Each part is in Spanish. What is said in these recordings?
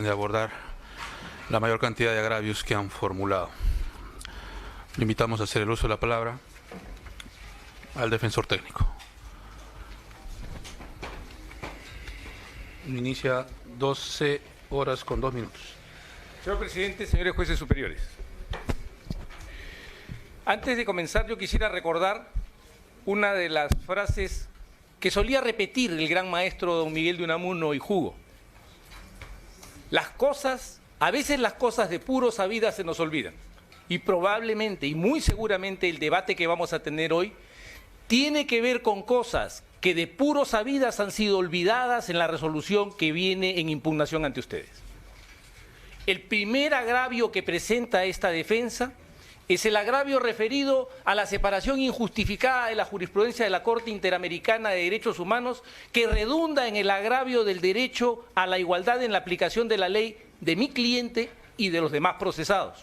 de abordar la mayor cantidad de agravios que han formulado. Le invitamos a hacer el uso de la palabra al defensor técnico. Inicia 12 horas con 2 minutos. Señor presidente, señores jueces superiores. Antes de comenzar, yo quisiera recordar una de las frases que solía repetir el gran maestro don Miguel de Unamuno y Hugo. A veces las cosas de puro sabidas se nos olvidan. Y probablemente, y muy seguramente, el debate que vamos a tener hoy tiene que ver con cosas que de puro sabidas han sido olvidadas en la resolución que viene en impugnación ante ustedes. El primer agravio que presenta esta defensa es el agravio referido a la separación injustificada de la jurisprudencia de la Corte Interamericana de Derechos Humanos, que redunda en el agravio del derecho a la igualdad en la aplicación de la ley de mi cliente y de los demás procesados.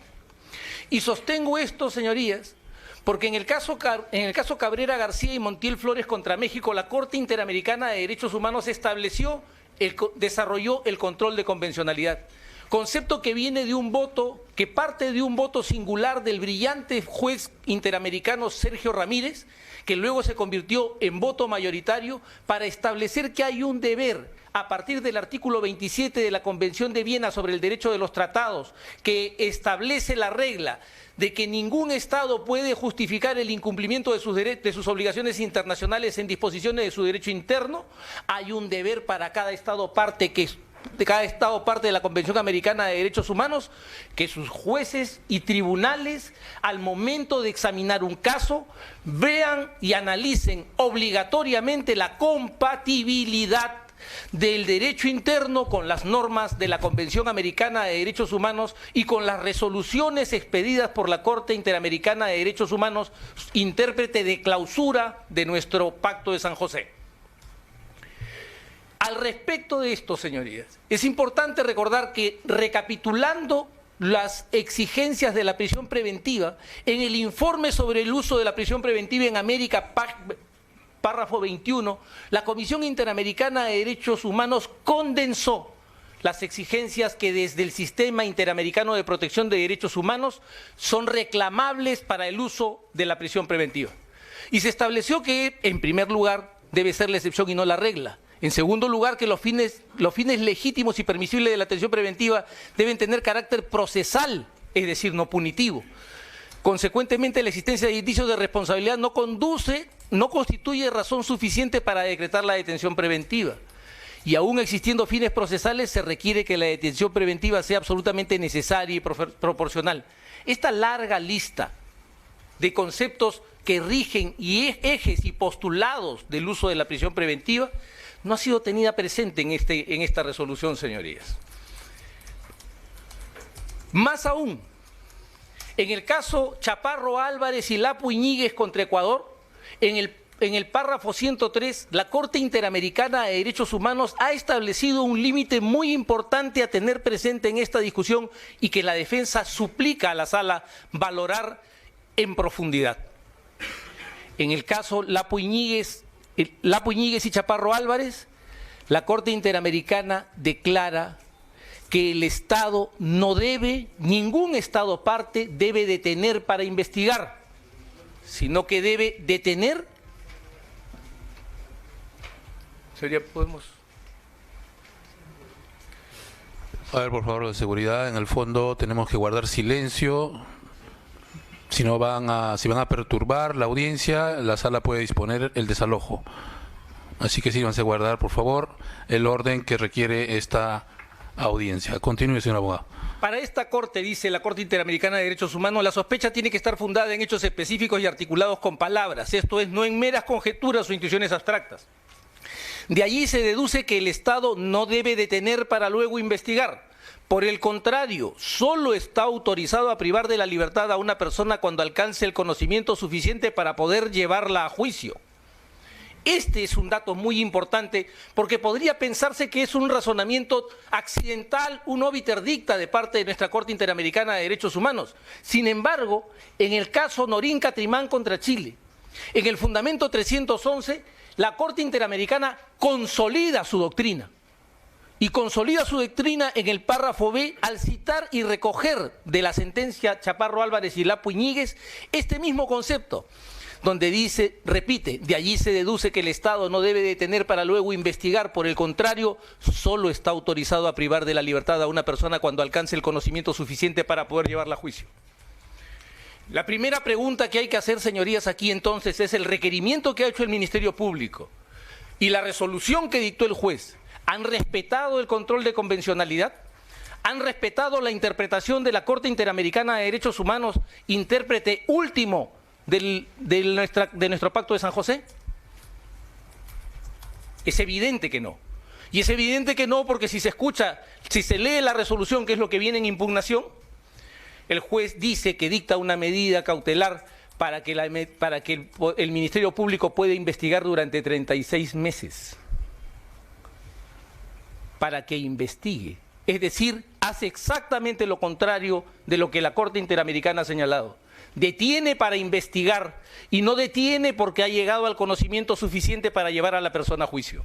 Y sostengo esto, señorías, porque en el caso Cabrera García y Montiel Flores contra México, la Corte Interamericana de Derechos Humanos desarrolló el control de convencionalidad. Concepto que viene de un voto, que parte de un voto singular del brillante juez interamericano Sergio Ramírez, que luego se convirtió en voto mayoritario para establecer que hay un deber, a partir del artículo 27 de la Convención de Viena sobre el derecho de los tratados, que establece la regla de que ningún Estado puede justificar el incumplimiento de sus obligaciones internacionales en disposiciones de su derecho interno. Hay un deber para cada Estado parte de la Convención Americana de Derechos Humanos, que sus jueces y tribunales, al momento de examinar un caso, vean y analicen obligatoriamente la compatibilidad del derecho interno con las normas de la Convención Americana de Derechos Humanos y con las resoluciones expedidas por la Corte Interamericana de Derechos Humanos, intérprete de clausura de nuestro Pacto de San José. Al respecto de esto, señorías, es importante recordar que, recapitulando las exigencias de la prisión preventiva, en el informe sobre el uso de la prisión preventiva en América, párrafo 21, la Comisión Interamericana de Derechos Humanos condensó las exigencias que desde el Sistema Interamericano de Protección de Derechos Humanos son reclamables para el uso de la prisión preventiva. Y se estableció que, en primer lugar, debe ser la excepción y no la regla. En segundo lugar, que los fines legítimos y permisibles de la atención preventiva deben tener carácter procesal, es decir, no punitivo. Consecuentemente, la existencia de indicios de responsabilidad no constituye razón suficiente para decretar la detención preventiva. Y aún existiendo fines procesales, se requiere que la detención preventiva sea absolutamente necesaria y proporcional. Esta larga lista de conceptos que rigen y ejes y postulados del uso de la prisión preventiva no ha sido tenida presente en esta resolución, señorías. Más aún, en el caso Chaparro Álvarez y Lapo Iñiguez contra Ecuador, en el párrafo 103, la Corte Interamericana de Derechos Humanos ha establecido un límite muy importante a tener presente en esta discusión y que la defensa suplica a la sala valorar en profundidad. En el caso Lapo Iñiguez y Chaparro Álvarez, la Corte Interamericana declara que el Estado no debe, ningún Estado parte debe detener para investigar, sino que debe detener. Señoría, ¿podemos? A ver, por favor, de seguridad, en el fondo tenemos que guardar silencio. Si van a perturbar la audiencia, la sala puede disponer el desalojo. Así que sírvanse a guardar, por favor, el orden que requiere esta audiencia. Continúe, señor abogado. Para esta Corte, dice la Corte Interamericana de Derechos Humanos, la sospecha tiene que estar fundada en hechos específicos y articulados con palabras, esto es, no en meras conjeturas o intuiciones abstractas. De allí se deduce que el Estado no debe detener para luego investigar. Por el contrario, solo está autorizado a privar de la libertad a una persona cuando alcance el conocimiento suficiente para poder llevarla a juicio. Este es un dato muy importante porque podría pensarse que es un razonamiento accidental, un obiter dicta de parte de nuestra Corte Interamericana de Derechos Humanos. Sin embargo, en el caso Norín Catrimán contra Chile, en el fundamento 311, la Corte Interamericana consolida su doctrina. y consolida su doctrina en el párrafo B al citar y recoger de la sentencia Chaparro Álvarez y Lapo Iñiguez este mismo concepto, donde dice, repite, de allí se deduce que el Estado no debe detener para luego investigar, por el contrario, solo está autorizado a privar de la libertad a una persona cuando alcance el conocimiento suficiente para poder llevarla a juicio. La primera pregunta que hay que hacer, señorías, aquí entonces es el requerimiento que ha hecho el Ministerio Público y la resolución que dictó el juez. ¿Han respetado el control de convencionalidad? ¿Han respetado la interpretación de la Corte Interamericana de Derechos Humanos, intérprete último de nuestro Pacto de San José? Es evidente que no. Y es evidente que no porque si se lee la resolución, que es lo que viene en impugnación, el juez dice que dicta una medida cautelar para que el Ministerio Público pueda investigar durante 36 meses. Para que investigue. Es decir, hace exactamente lo contrario de lo que la Corte Interamericana ha señalado. Detiene para investigar y no detiene porque ha llegado al conocimiento suficiente para llevar a la persona a juicio.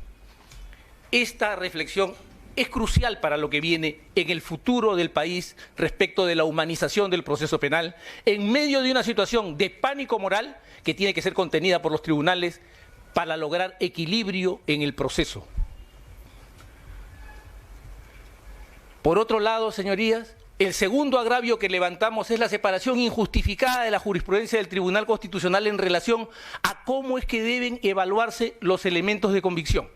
Esta reflexión es crucial para lo que viene en el futuro del país respecto de la humanización del proceso penal, en medio de una situación de pánico moral que tiene que ser contenida por los tribunales para lograr equilibrio en el proceso. Por otro lado, señorías, el segundo agravio que levantamos es la separación injustificada de la jurisprudencia del Tribunal Constitucional en relación a cómo es que deben evaluarse los elementos de convicción.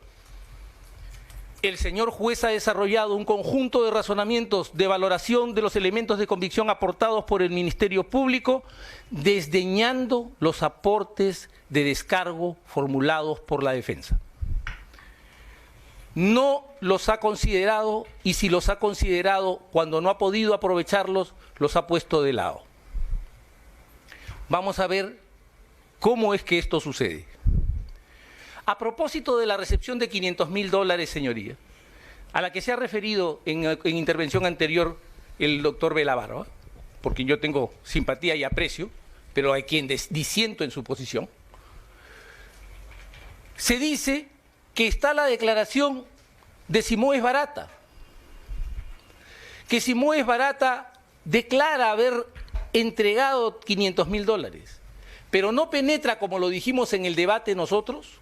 El señor juez ha desarrollado un conjunto de razonamientos de valoración de los elementos de convicción aportados por el Ministerio Público, desdeñando los aportes de descargo formulados por la defensa. No los ha considerado y si los ha considerado, cuando no ha podido aprovecharlos, los ha puesto de lado. Vamos a ver cómo es que esto sucede. A propósito de la recepción de $500.000, señoría, a la que se ha referido en intervención anterior el doctor Velabarba, por quien yo tengo simpatía y aprecio, pero a quien disiento en su posición, se dice que está la declaración de Simoes Barata, que Simoes Barata declara haber entregado $500.000, pero no penetra, como lo dijimos en el debate nosotros,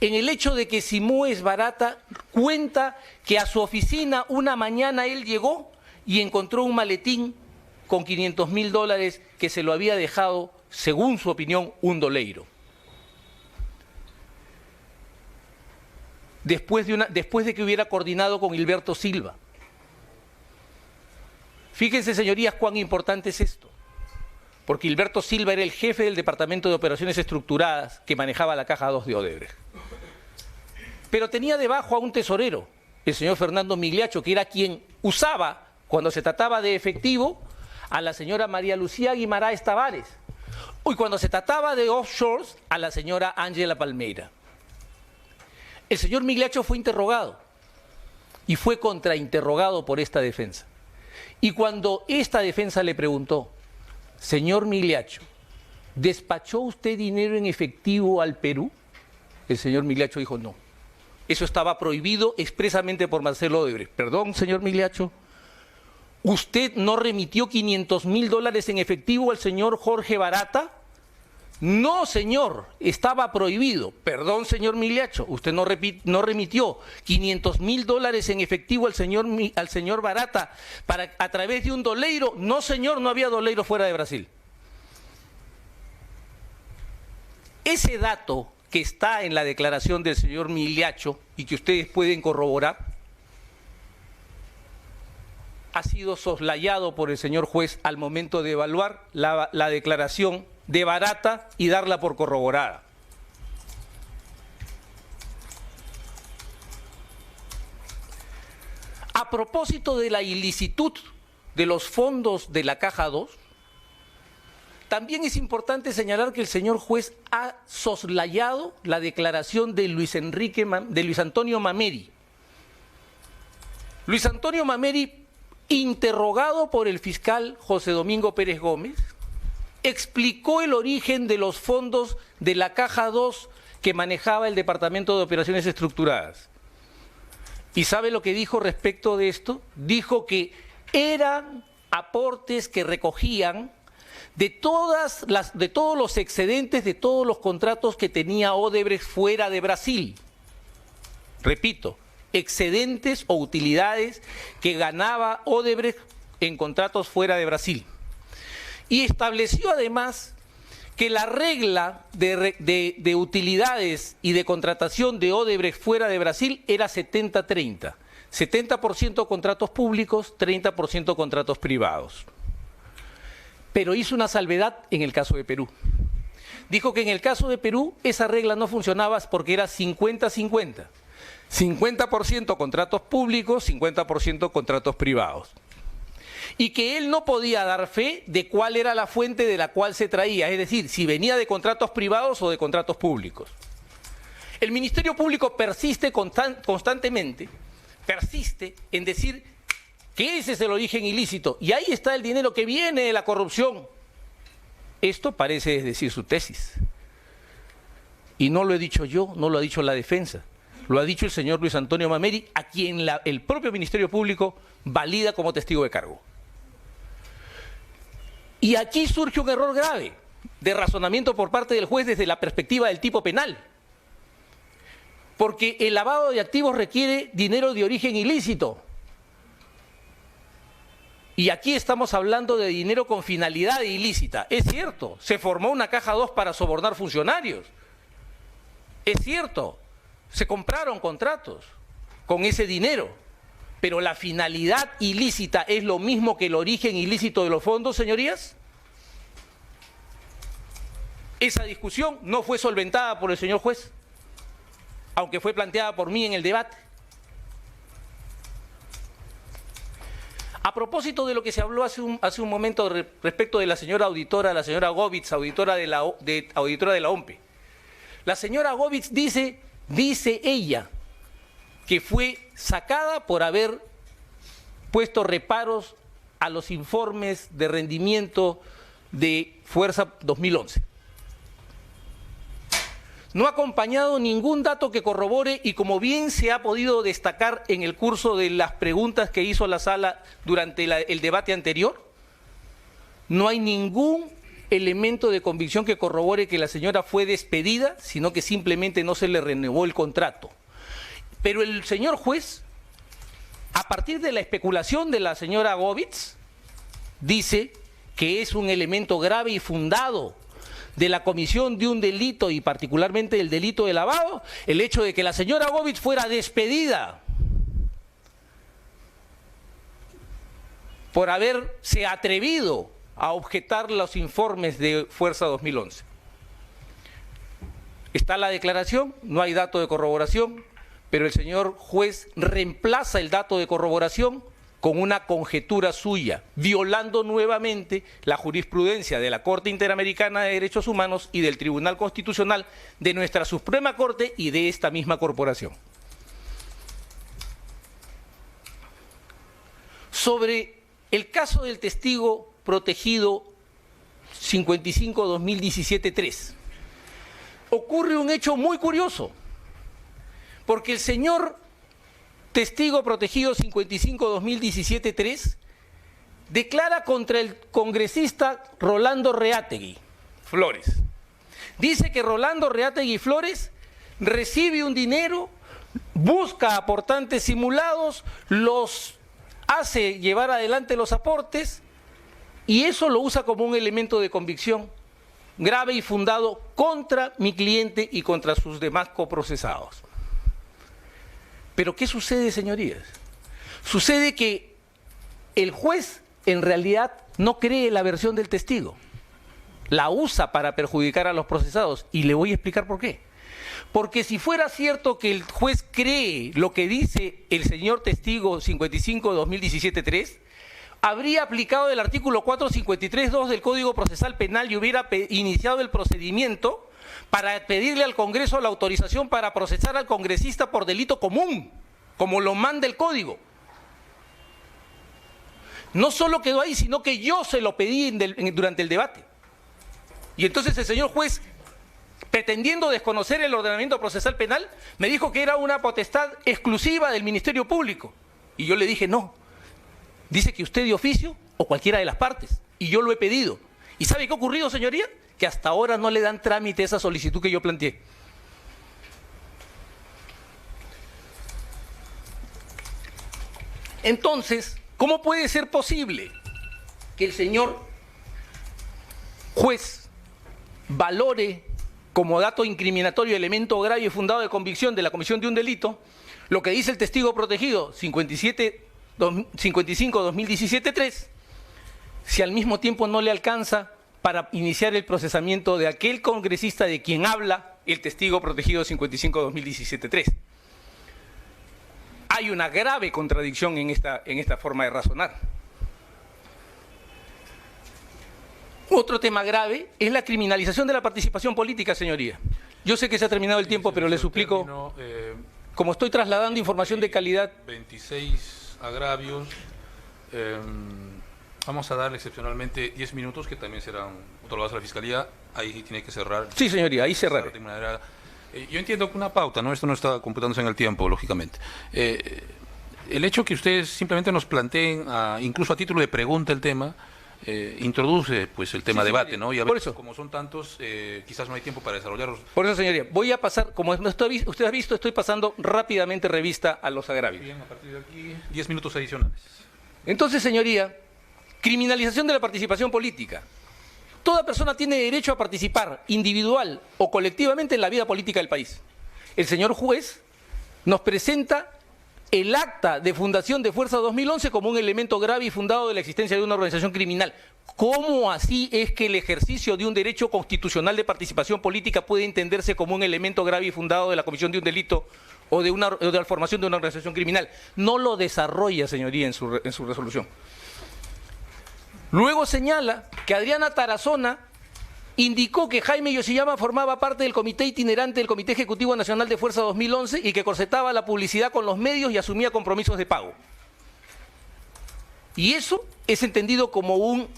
en el hecho de que Simoes Barata cuenta que a su oficina una mañana él llegó y encontró un maletín con $500.000 que se lo había dejado, según su opinión, un doleiro. Después de que hubiera coordinado con Hilberto Silva. Fíjense, señorías, cuán importante es esto, porque Hilberto Silva era el jefe del Departamento de Operaciones Estructuradas que manejaba la Caja 2 de Odebrecht. Pero tenía debajo a un tesorero, el señor Fernando Migliaccio, que era quien usaba, cuando se trataba de efectivo, a la señora María Lucía Guimaraes Tavares, y cuando se trataba de offshores, a la señora Ángela Palmeira. El señor Migliaccio fue interrogado y fue contrainterrogado por esta defensa. Y cuando esta defensa le preguntó, señor Migliaccio, ¿despachó usted dinero en efectivo al Perú? El señor Migliaccio dijo no. Eso estaba prohibido expresamente por Marcelo Odebrecht. Perdón, señor Migliaccio, ¿usted no remitió $500.000 en efectivo al señor Jorge Barata? No, señor, estaba prohibido. Perdón, señor Migliaccio, usted no remitió $500.000 en efectivo al señor Barata a través de un doleiro. No, señor, no había doleiro fuera de Brasil. Ese dato que está en la declaración del señor Migliaccio y que ustedes pueden corroborar, ha sido soslayado por el señor juez al momento de evaluar la declaración de Barata y darla por corroborada. A propósito de la ilicitud de los fondos de la Caja 2, también es importante señalar que el señor juez ha soslayado la declaración de Luis Antonio Mameri. Luis Antonio Mameri, interrogado por el fiscal José Domingo Pérez Gómez, explicó el origen de los fondos de la Caja 2 que manejaba el Departamento de Operaciones Estructuradas. ¿Y sabe lo que dijo respecto de esto? Dijo que eran aportes que recogían de todos los excedentes de todos los contratos que tenía Odebrecht fuera de Brasil. Repito, excedentes o utilidades que ganaba Odebrecht en contratos fuera de Brasil. Y estableció además que la regla de utilidades y de contratación de Odebrecht fuera de Brasil era 70-30. 70% contratos públicos, 30% contratos privados. Pero hizo una salvedad en el caso de Perú. Dijo que en el caso de Perú esa regla no funcionaba porque era 50-50. 50% contratos públicos, 50% contratos privados. Y que él no podía dar fe de cuál era la fuente de la cual se traía, es decir, si venía de contratos privados o de contratos públicos. El Ministerio Público persiste constantemente, persiste en decir que ese es el origen ilícito y ahí está el dinero que viene de la corrupción. Esto parece decir su tesis. Y no lo he dicho yo, no lo ha dicho la defensa. Lo ha dicho el señor Luis Antonio Mameri, a quien el propio Ministerio Público valida como testigo de cargo. Y aquí surge un error grave de razonamiento por parte del juez desde la perspectiva del tipo penal. Porque el lavado de activos requiere dinero de origen ilícito. Y aquí estamos hablando de dinero con finalidad ilícita. Es cierto, se formó una caja 2 para sobornar funcionarios. Es cierto, se compraron contratos con ese dinero. Pero la finalidad ilícita es lo mismo que el origen ilícito de los fondos, señorías. Esa discusión no fue solventada por el señor juez, aunque fue planteada por mí en el debate. A propósito de lo que se habló hace un momento respecto de la señora auditora, la señora Govitz, auditora de la OMPE. La señora Govitz dice ella, que fue sacada por haber puesto reparos a los informes de rendimiento de Fuerza 2011. No ha acompañado ningún dato que corrobore y como bien se ha podido destacar en el curso de las preguntas que hizo la sala durante el debate anterior, no hay ningún elemento de convicción que corrobore que la señora fue despedida, sino que simplemente no se le renovó el contrato. Pero el señor juez, a partir de la especulación de la señora Govitz, dice que es un elemento grave y fundado de la comisión de un delito y particularmente del delito de lavado, el hecho de que la señora Govitz fuera despedida por haberse atrevido a objetar los informes de Fuerza 2011. Está la declaración, no hay dato de corroboración, pero el señor juez reemplaza el dato de corroboración con una conjetura suya, violando nuevamente la jurisprudencia de la Corte Interamericana de Derechos Humanos y del Tribunal Constitucional de nuestra Suprema Corte y de esta misma corporación. Sobre el caso del testigo protegido 55-2017-3, ocurre un hecho muy curioso, porque el señor testigo protegido 55-2017-3 declara contra el congresista Rolando Reátegui Flores. Dice que Rolando Reátegui Flores recibe un dinero, busca aportantes simulados, los hace llevar adelante los aportes y eso lo usa como un elemento de convicción grave y fundado contra mi cliente y contra sus demás coprocesados. Pero ¿qué sucede, señorías? Sucede que el juez en realidad no cree la versión del testigo, la usa para perjudicar a los procesados y le voy a explicar por qué. Porque si fuera cierto que el juez cree lo que dice el señor testigo 55-2017-3, habría aplicado el artículo 453.2 del Código Procesal Penal y hubiera iniciado el procedimiento para pedirle al Congreso la autorización para procesar al congresista por delito común, como lo manda el Código. No solo quedó ahí, sino que yo se lo pedí durante el debate. Y entonces el señor juez pretendiendo desconocer el ordenamiento procesal penal, me dijo que era una potestad exclusiva del Ministerio Público. Y yo le dije, no. Dice que usted de oficio o cualquiera de las partes. Y yo lo he pedido. ¿Y sabe qué ha ocurrido, señoría? Que hasta ahora no le dan trámite a esa solicitud que yo planteé. Entonces, ¿cómo puede ser posible que el señor juez valore como dato incriminatorio, elemento grave y fundado de convicción de la comisión de un delito, lo que dice el testigo protegido 55-2017-3, si al mismo tiempo no le alcanza para iniciar el procesamiento de aquel congresista de quien habla el testigo protegido 55-2017-3? Hay una grave contradicción en esta forma de razonar. Otro tema grave es la criminalización de la participación política, señoría. Yo sé que se ha terminado el tiempo, pero le suplico, como estoy trasladando información de calidad... 26 agravios, vamos a darle excepcionalmente 10 minutos, que también serán otorgados a la Fiscalía, ahí tiene que cerrar. Sí, señoría, ahí cerraré. Yo entiendo que una pauta, ¿no? Esto no está computándose en el tiempo, lógicamente. El hecho que ustedes simplemente nos planteen, incluso a título de pregunta el tema, introduce pues el tema debate, ¿no? Y a veces, como son tantos, quizás no hay tiempo para desarrollarlos. Por eso, señoría, voy a pasar, como usted ha visto, estoy pasando rápidamente revista a los agravios. Bien, a partir de aquí, 10 minutos adicionales. Entonces, señoría, criminalización de la participación política. Toda persona tiene derecho a participar individual o colectivamente en la vida política del país. El señor juez nos presenta el acta de fundación de Fuerza 2011 como un elemento grave y fundado de la existencia de una organización criminal. ¿Cómo así es que el ejercicio de un derecho constitucional de participación política puede entenderse como un elemento grave y fundado de la comisión de un delito o de la formación de una organización criminal? No lo desarrolla, señoría, en su resolución. Luego señala que Adriana Tarazona indicó que Jaime Yoshiyama formaba parte del comité itinerante del Comité Ejecutivo Nacional de Fuerza 2011 y que corsetaba la publicidad con los medios y asumía compromisos de pago. Y eso es entendido como un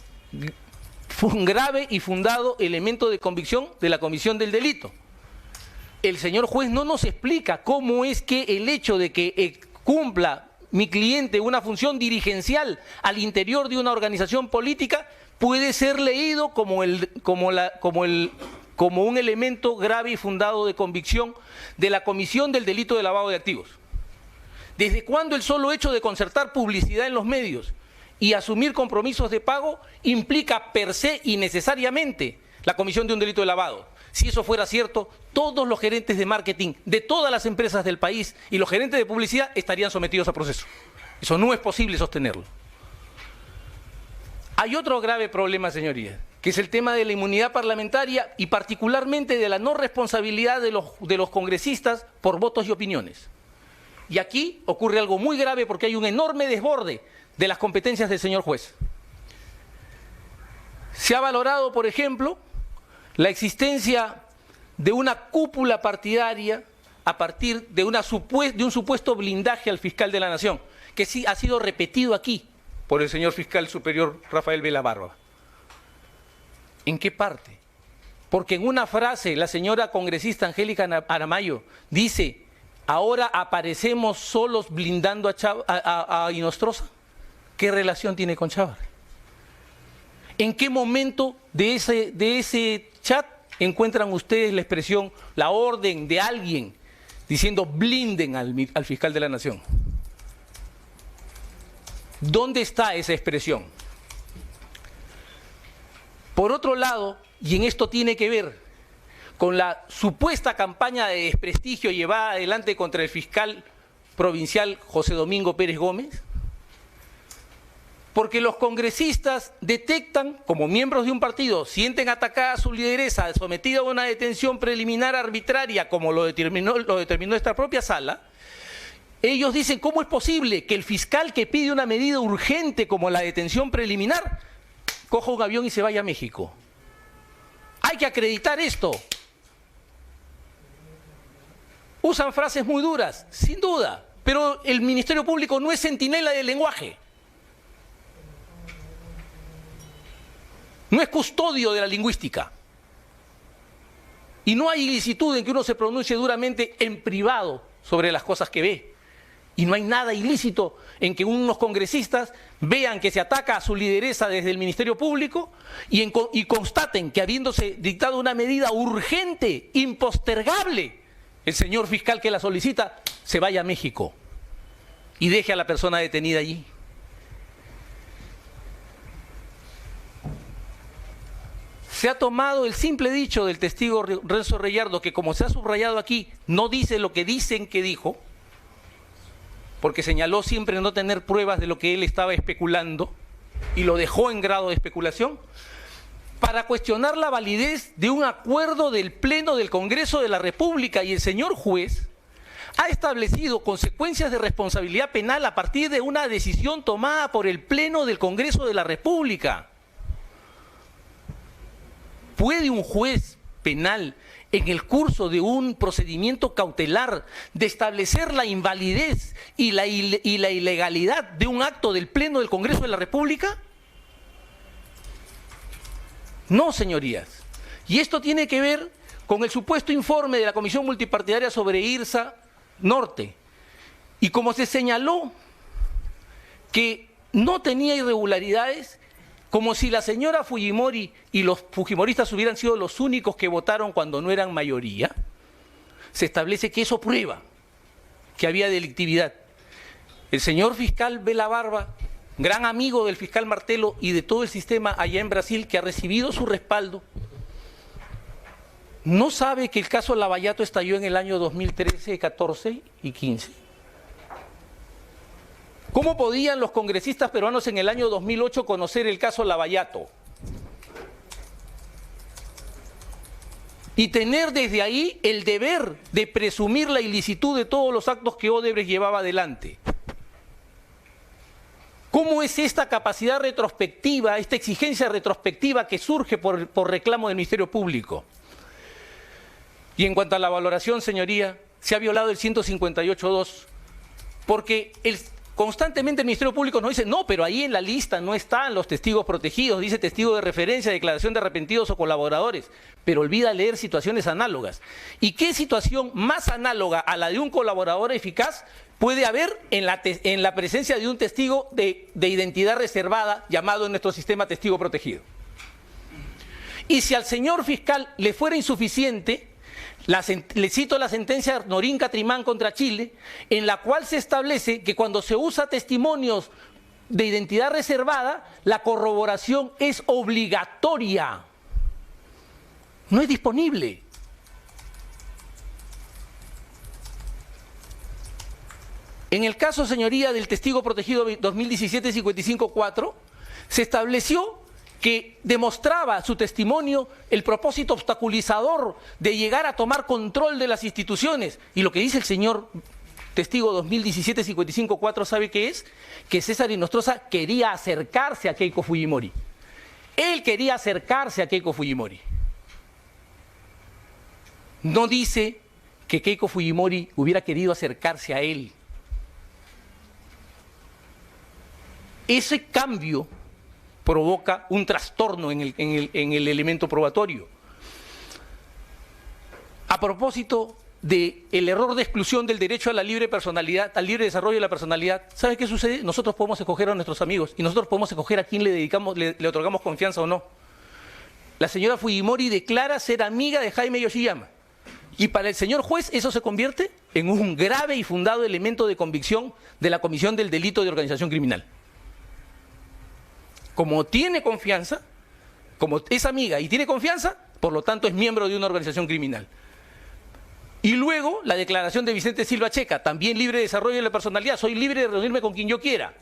grave y fundado elemento de convicción de la comisión del delito. El señor juez no nos explica cómo es que el hecho de que cumpla mi cliente una función dirigencial al interior de una organización política puede ser leído como un elemento grave y fundado de convicción de la comisión del delito de lavado de activos. ¿Desde cuándo el solo hecho de concertar publicidad en los medios y asumir compromisos de pago implica per se y necesariamente la comisión de un delito de lavado? Si eso fuera cierto, todos los gerentes de marketing de todas las empresas del país y los gerentes de publicidad estarían sometidos a proceso. Eso no es posible sostenerlo. Hay otro grave problema, señorías, que es el tema de la inmunidad parlamentaria y particularmente de la no responsabilidad de los congresistas por votos y opiniones. Y aquí ocurre algo muy grave porque hay un enorme desborde de las competencias del señor juez. Se ha valorado, por ejemplo, la existencia de una cúpula partidaria a partir de un supuesto blindaje al fiscal de la Nación, que sí ha sido repetido aquí por el señor fiscal superior Rafael Vela Barba. ¿En qué parte? Porque en una frase la señora congresista Angélica Aramayo dice: ahora aparecemos solos blindando a Inostroza. ¿Qué relación tiene con Chávez? ¿En qué momento de ese chat encuentran ustedes la expresión, la orden de alguien diciendo blinden al fiscal de la Nación? ¿Dónde está esa expresión? Por otro lado, y en esto tiene que ver con la supuesta campaña de desprestigio llevada adelante contra el fiscal provincial José Domingo Pérez Gómez, porque los congresistas detectan, como miembros de un partido, sienten atacada su lideresa, sometida a una detención preliminar arbitraria, como lo determinó esta propia sala. Ellos dicen: ¿cómo es posible que el fiscal que pide una medida urgente como la detención preliminar coja un avión y se vaya a México? Hay que acreditar esto. Usan frases muy duras, sin duda, pero el Ministerio Público no es centinela del lenguaje. No es custodio de la lingüística. Y no hay ilicitud en que uno se pronuncie duramente en privado sobre las cosas que ve. Y no hay nada ilícito en que unos congresistas vean que se ataca a su lideresa desde el Ministerio Público y constaten que, habiéndose dictado una medida urgente, impostergable, el señor fiscal que la solicita se vaya a México y deje a la persona detenida allí. Se ha tomado el simple dicho del testigo Renzo Reyardo, que, como se ha subrayado aquí, no dice lo que dicen que dijo, porque señaló siempre no tener pruebas de lo que él estaba especulando y lo dejó en grado de especulación, para cuestionar la validez de un acuerdo del Pleno del Congreso de la República. Y el señor juez ha establecido consecuencias de responsabilidad penal a partir de una decisión tomada por el Pleno del Congreso de la República. ¿Puede un juez penal, en el curso de un procedimiento cautelar, de establecer la invalidez y la ilegalidad de un acto del Pleno del Congreso de la República? No, señorías. Y esto tiene que ver con el supuesto informe de la Comisión Multipartidaria sobre IRSA Norte. Y como se señaló que no tenía irregularidades, como si la señora Fujimori y los fujimoristas hubieran sido los únicos que votaron cuando no eran mayoría, se establece que eso prueba que había delictividad. El señor fiscal Bela Barba, gran amigo del fiscal Martelo y de todo el sistema allá en Brasil, que ha recibido su respaldo, ¿no sabe que el caso Lavallato estalló en el año 2013, 14 y 15? ¿Cómo podían los congresistas peruanos en el año 2008 conocer el caso Lavallato? Y tener desde ahí el deber de presumir la ilicitud de todos los actos que Odebrecht llevaba adelante. ¿Cómo es esta capacidad retrospectiva, esta exigencia retrospectiva que surge por reclamo del Ministerio Público? Y en cuanto a la valoración, señoría, se ha violado el 158.2, porque constantemente el Ministerio Público nos dice, no, pero ahí en la lista no están los testigos protegidos, dice testigo de referencia, declaración de arrepentidos o colaboradores, pero olvida leer situaciones análogas. ¿Y qué situación más análoga a la de un colaborador eficaz puede haber en la presencia de un testigo de identidad reservada, llamado en nuestro sistema testigo protegido? Y si al señor fiscal le fuera insuficiente, le cito la sentencia Norín Catrimán contra Chile, en la cual se establece que cuando se usa testimonios de identidad reservada, la corroboración es obligatoria, no es disponible. En el caso, señoría, del testigo protegido 2017-55-4, se estableció que demostraba su testimonio el propósito obstaculizador de llegar a tomar control de las instituciones. Y lo que dice el señor testigo 2017-55-4, ¿sabe qué es? Que César Inostroza quería acercarse a Keiko Fujimori. Él quería acercarse a Keiko Fujimori. No dice que Keiko Fujimori hubiera querido acercarse a él. Ese cambio provoca un trastorno en el elemento probatorio. A propósito del error de exclusión del derecho a la libre personalidad, al libre desarrollo de la personalidad, ¿sabe qué sucede? Nosotros podemos escoger a nuestros amigos y nosotros podemos escoger a quién le otorgamos confianza o no. La señora Fujimori declara ser amiga de Jaime Yoshiyama y para el señor juez eso se convierte en un grave y fundado elemento de convicción de la comisión del delito de organización criminal. Como tiene confianza, como es amiga y tiene confianza, por lo tanto es miembro de una organización criminal. Y luego la declaración de Vicente Silva Checa, también libre de desarrollo de la personalidad, soy libre de reunirme con quien yo quiera.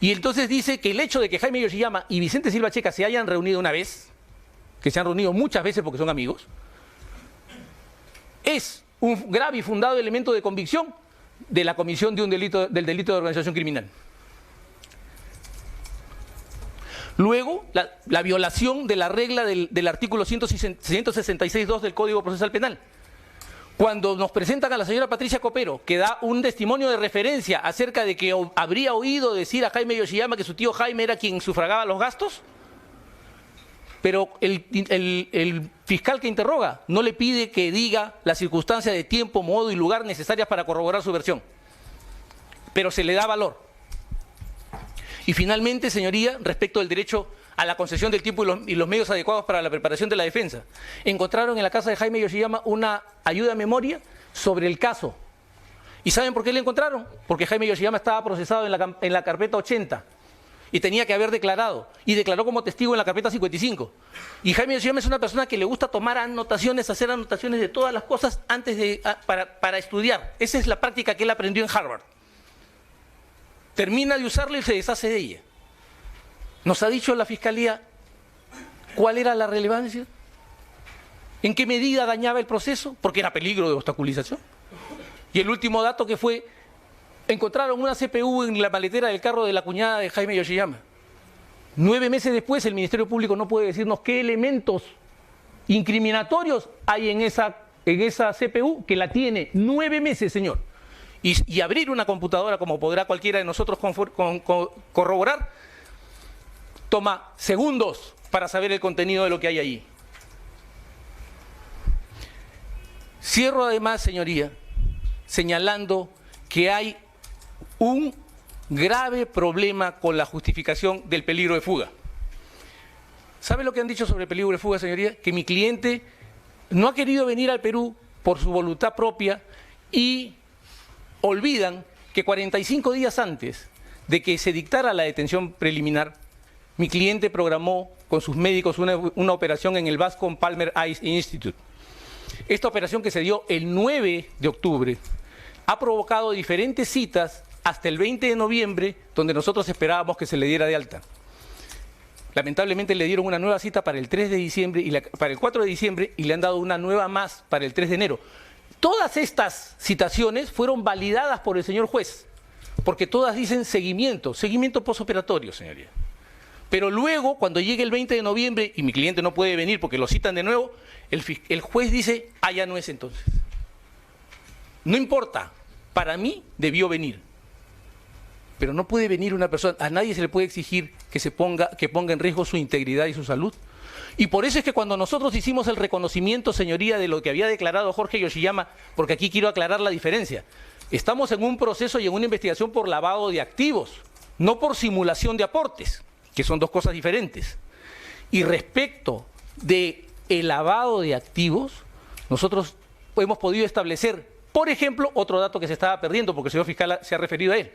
Y entonces dice que el hecho de que Jaime Yoshiyama y Vicente Silva Checa se hayan reunido una vez, que se han reunido muchas veces porque son amigos, es un grave y fundado elemento de convicción de la comisión de del delito de organización criminal. Luego, la violación de la regla del artículo 166.2 del Código Procesal Penal. Cuando nos presentan a la señora Patricia Copero, que da un testimonio de referencia acerca de que habría oído decir a Jaime Yoshiyama que su tío Jaime era quien sufragaba los gastos, pero el fiscal que interroga no le pide que diga las circunstancias de tiempo, modo y lugar necesarias para corroborar su versión, pero se le da valor. Y finalmente, señoría, respecto del derecho a la concesión del tiempo y los medios adecuados para la preparación de la defensa, encontraron en la casa de Jaime Yoshiyama una ayuda a memoria sobre el caso. ¿Y saben por qué le encontraron? Porque Jaime Yoshiyama estaba procesado en la carpeta 80 y tenía que haber declarado, y declaró como testigo en la carpeta 55. Y Jaime Yoshiyama es una persona que le gusta tomar anotaciones, hacer anotaciones de todas las cosas para estudiar. Esa es la práctica que él aprendió en Harvard. Termina de usarla y se deshace de ella. ¿Nos ha dicho la Fiscalía cuál era la relevancia? ¿En qué medida dañaba el proceso? Porque era peligro de obstaculización. Y el último dato que fue, encontraron una CPU en la maletera del carro de la cuñada de Jaime Yoshiyama. 9 meses después el Ministerio Público no puede decirnos qué elementos incriminatorios hay en esa CPU, que la tiene 9 meses, señor. Y abrir una computadora, como podrá cualquiera de nosotros corroborar, toma segundos para saber el contenido de lo que hay allí. Cierro además, señoría, señalando que hay un grave problema con la justificación del peligro de fuga. ¿Sabe lo que han dicho sobre el peligro de fuga, señoría? Que mi cliente no ha querido venir al Perú por su voluntad propia y olvidan que 45 días antes de que se dictara la detención preliminar, mi cliente programó con sus médicos una operación en el Bascom Palmer Eye Institute. Esta operación, que se dio el 9 de octubre, ha provocado diferentes citas hasta el 20 de noviembre, donde nosotros esperábamos que se le diera de alta. Lamentablemente le dieron una nueva cita para el 3 de diciembre para el 4 de diciembre y le han dado una nueva más para el 3 de enero. Todas estas citaciones fueron validadas por el señor juez, porque todas dicen seguimiento posoperatorio, señoría. Pero luego, cuando llegue el 20 de noviembre y mi cliente no puede venir porque lo citan de nuevo, el juez dice, ya no es entonces. No importa, para mí debió venir. Pero no puede venir una persona, a nadie se le puede exigir que ponga en riesgo su integridad y su salud. Y por eso es que cuando nosotros hicimos el reconocimiento, señoría, de lo que había declarado Jorge Yoshiyama, porque aquí quiero aclarar la diferencia, estamos en un proceso y en una investigación por lavado de activos, no por simulación de aportes, que son dos cosas diferentes. Y respecto del lavado de activos, nosotros hemos podido establecer, por ejemplo, otro dato que se estaba perdiendo, porque el señor fiscal se ha referido a él,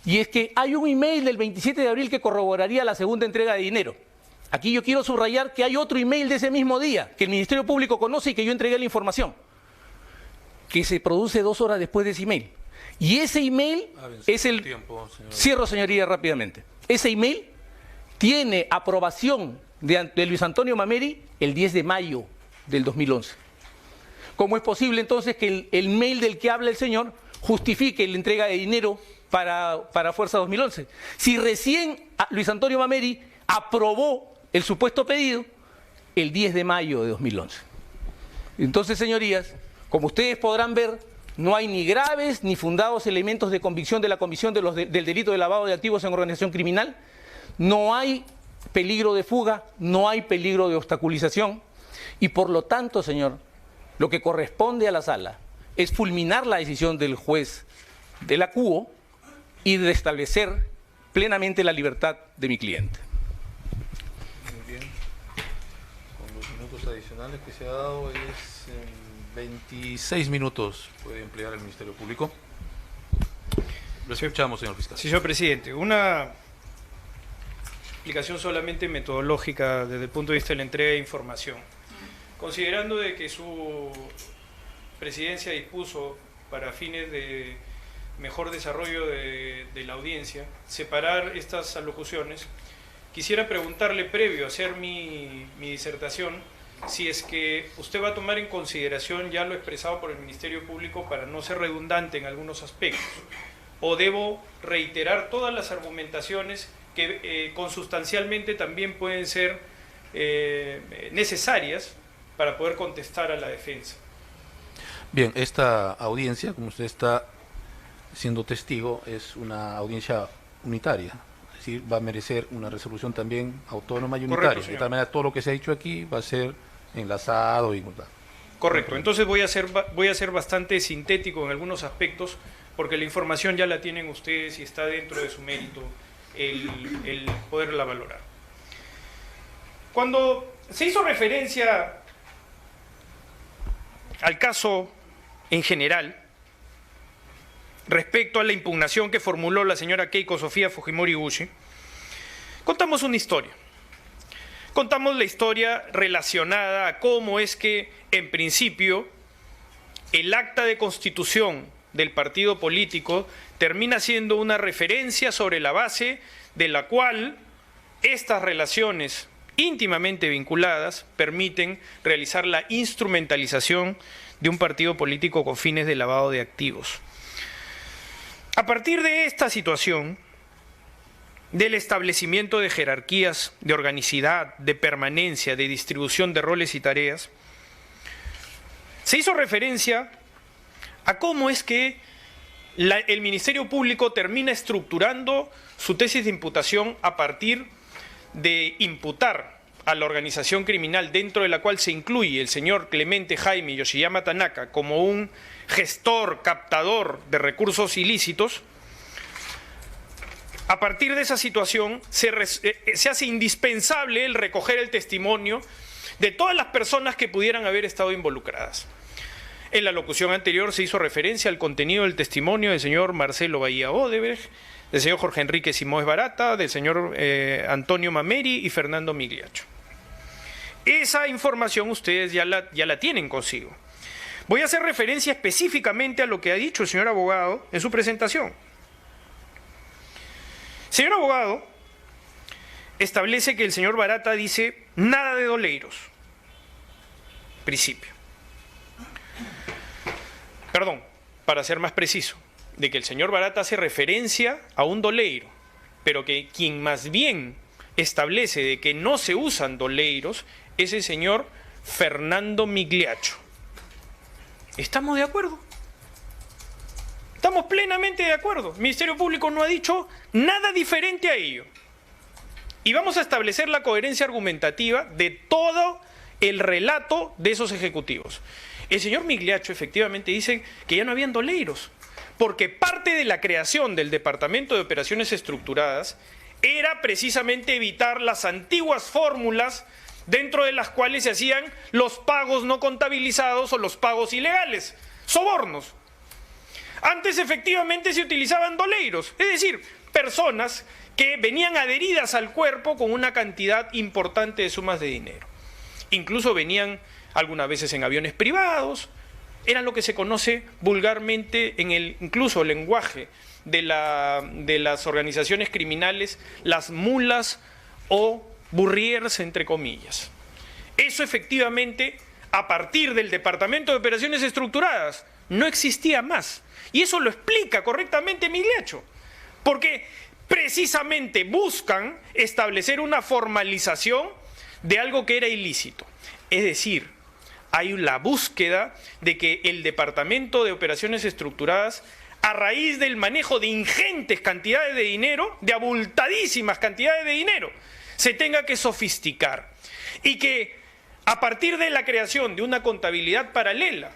y es que hay un email del 27 de abril que corroboraría la segunda entrega de dinero. Aquí yo quiero subrayar que hay otro email de ese mismo día, que el Ministerio Público conoce y que yo entregué la información, que se produce 2 horas después de ese email. Y ese email es el... Cierro, señoría, rápidamente. Ese email tiene aprobación de Luis Antonio Mameri el 10 de mayo del 2011. ¿Cómo es posible entonces que el mail del que habla el señor justifique la entrega de dinero para Fuerza 2011? Si recién Luis Antonio Mameri aprobó el supuesto pedido el 10 de mayo de 2011. Entonces, señorías, como ustedes podrán ver, no hay ni graves ni fundados elementos de convicción de la comisión del delito de lavado de activos en organización criminal, no hay peligro de fuga, no hay peligro de obstaculización, y por lo tanto, señor, lo que corresponde a la sala es fulminar la decisión del juez de la CUO y restablecer plenamente la libertad de mi cliente. Muy bien. Con los minutos adicionales que se ha dado, es 26 minutos puede emplear el Ministerio Público. Lo escuchamos, señor fiscal. Sí, señor presidente. Una explicación solamente metodológica desde el punto de vista de la entrega de información. Considerando de que su presidencia dispuso, para fines de mejor desarrollo de la audiencia, separar estas alocuciones, quisiera preguntarle, previo a hacer mi disertación, si es que usted va a tomar en consideración ya lo expresado por el Ministerio Público para no ser redundante en algunos aspectos, o debo reiterar todas las argumentaciones que consustancialmente también pueden ser necesarias para poder contestar a la defensa. Bien, esta audiencia, como usted está siendo testigo, es una audiencia unitaria. decir, va a merecer una resolución también autónoma y Correcto, unitaria. señor. De tal manera, todo lo que se ha dicho aquí va a ser enlazado y... Correcto, entonces voy a ser bastante sintético en algunos aspectos, porque la información ya la tienen ustedes y está dentro de su mérito el poderla valorar. Cuando se hizo referencia al caso en general, respecto a la impugnación que formuló la señora Keiko Sofía Fujimori Uchi, contamos una historia. Contamos la historia relacionada a cómo es que, en principio, el acta de constitución del partido político termina siendo una referencia sobre la base de la cual estas relaciones íntimamente vinculadas permiten realizar la instrumentalización de un partido político con fines de lavado de activos. A partir de esta situación, del establecimiento de jerarquías, de organicidad, de permanencia, de distribución de roles y tareas, se hizo referencia a cómo es que el Ministerio Público termina estructurando su tesis de imputación a partir de imputar a la organización criminal dentro de la cual se incluye el señor Clemente Jaime Yoshiyama Tanaka como un gestor, captador de recursos ilícitos. A partir de esa situación se hace indispensable el recoger el testimonio de todas las personas que pudieran haber estado involucradas. En la locución anterior se hizo referencia al contenido del testimonio del señor Marcelo Bahía Odebrecht, del señor Jorge Enrique Simões Barata, del señor Antonio Mameri y Fernando Migliaccio. Esa información ustedes ya la tienen consigo. Voy a hacer referencia específicamente a lo que ha dicho el señor abogado en su presentación. Señor abogado, establece que el señor Barata dice nada de doleiros. Principio. Perdón, para ser más preciso, de que el señor Barata hace referencia a un doleiro, pero que quien más bien establece de que no se usan doleiros es el señor Fernando Migliaccio. ¿Estamos de acuerdo? Estamos plenamente de acuerdo. El Ministerio Público no ha dicho nada diferente a ello. Y vamos a establecer la coherencia argumentativa de todo el relato de esos ejecutivos. El señor Migliaccio efectivamente dice que ya no habían doleiros, porque parte de la creación del Departamento de Operaciones Estructuradas era precisamente evitar las antiguas fórmulas dentro de las cuales se hacían los pagos no contabilizados o los pagos ilegales, sobornos. Antes efectivamente se utilizaban doleiros, es decir, personas que venían adheridas al cuerpo con una cantidad importante de sumas de dinero. Incluso venían algunas veces en aviones privados, eran lo que se conoce vulgarmente en el incluso lenguaje de las organizaciones criminales, las mulas o burriers, entre comillas. Eso efectivamente, a partir del Departamento de Operaciones Estructuradas, no existía más. Y eso lo explica correctamente Migliaccio, porque precisamente buscan establecer una formalización de algo que era ilícito. Es decir, hay la búsqueda de que el Departamento de Operaciones Estructuradas, a raíz del manejo de ingentes cantidades de dinero, de abultadísimas cantidades de dinero, se tenga que sofisticar. Y que a partir de la creación de una contabilidad paralela,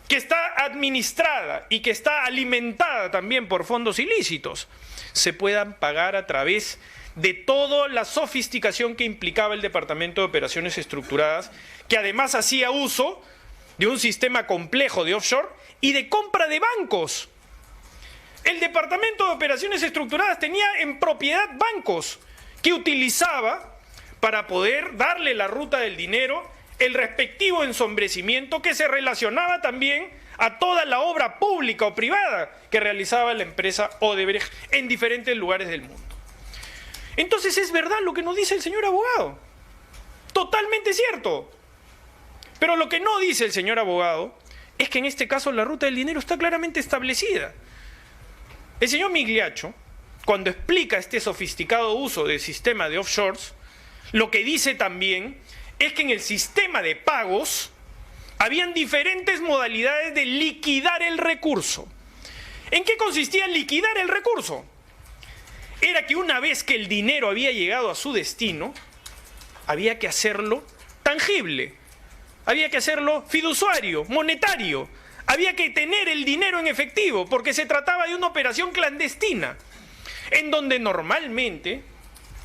que está administrada y que está alimentada también por fondos ilícitos, se puedan pagar a través de toda la sofisticación que implicaba el Departamento de Operaciones Estructuradas, que además hacía uso de un sistema complejo de offshore y de compra de bancos. El Departamento de Operaciones Estructuradas tenía en propiedad bancos que utilizaba para poder darle la ruta del dinero, el respectivo ensombrecimiento que se relacionaba también a toda la obra pública o privada que realizaba la empresa Odebrecht en diferentes lugares del mundo. Entonces es verdad lo que nos dice el señor abogado, totalmente cierto. Pero lo que no dice el señor abogado es que en este caso la ruta del dinero está claramente establecida. El señor Migliaccio, cuando explica este sofisticado uso del sistema de offshores, lo que dice también es que en el sistema de pagos habían diferentes modalidades de liquidar el recurso. ¿En qué consistía liquidar el recurso? era que una vez que el dinero había llegado a su destino, había que hacerlo tangible, había que hacerlo fiduciario, monetario, había que tener el dinero en efectivo, porque se trataba de una operación clandestina, en donde normalmente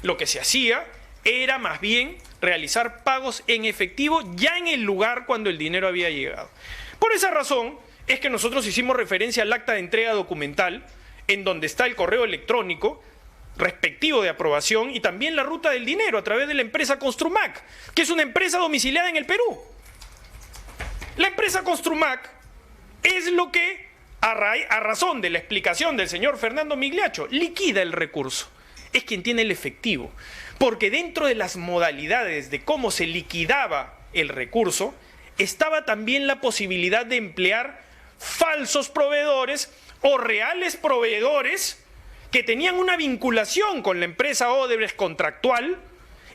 lo que se hacía era más bien realizar pagos en efectivo ya en el lugar cuando el dinero había llegado. Por esa razón es que nosotros hicimos referencia al acta de entrega documental, en donde está el correo electrónico respectivo de aprobación y también la ruta del dinero a través de la empresa Construmac, que es una empresa domiciliada en el Perú. La empresa Construmac es lo que, a razón de la explicación del señor Fernando Migliaccio, liquida el recurso. Es quien tiene el efectivo. Porque dentro de las modalidades de cómo se liquidaba el recurso, estaba también la posibilidad de emplear falsos proveedores o reales proveedores que tenían una vinculación con la empresa Odebrecht contractual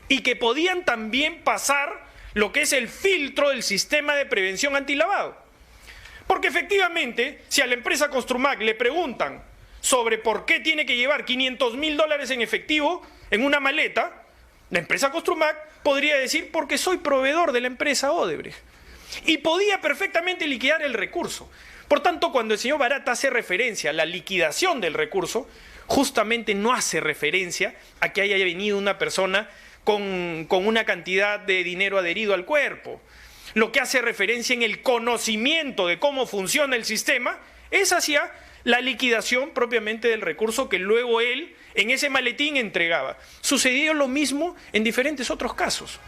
y que podían también pasar lo que es el filtro del sistema de prevención antilavado. Porque efectivamente, si a la empresa Construmac le preguntan sobre por qué tiene que llevar $500.000 en efectivo en una maleta, la empresa Construmac podría decir porque soy proveedor de la empresa Odebrecht. Y podía perfectamente liquidar el recurso. Por tanto, cuando el señor Barata hace referencia a la liquidación del recurso, justamente no hace referencia a que haya venido una persona con una cantidad de dinero adherido al cuerpo. Lo que hace referencia en el conocimiento de cómo funciona el sistema es hacia la liquidación propiamente del recurso que luego él en ese maletín entregaba. Sucedió lo mismo en diferentes otros casos.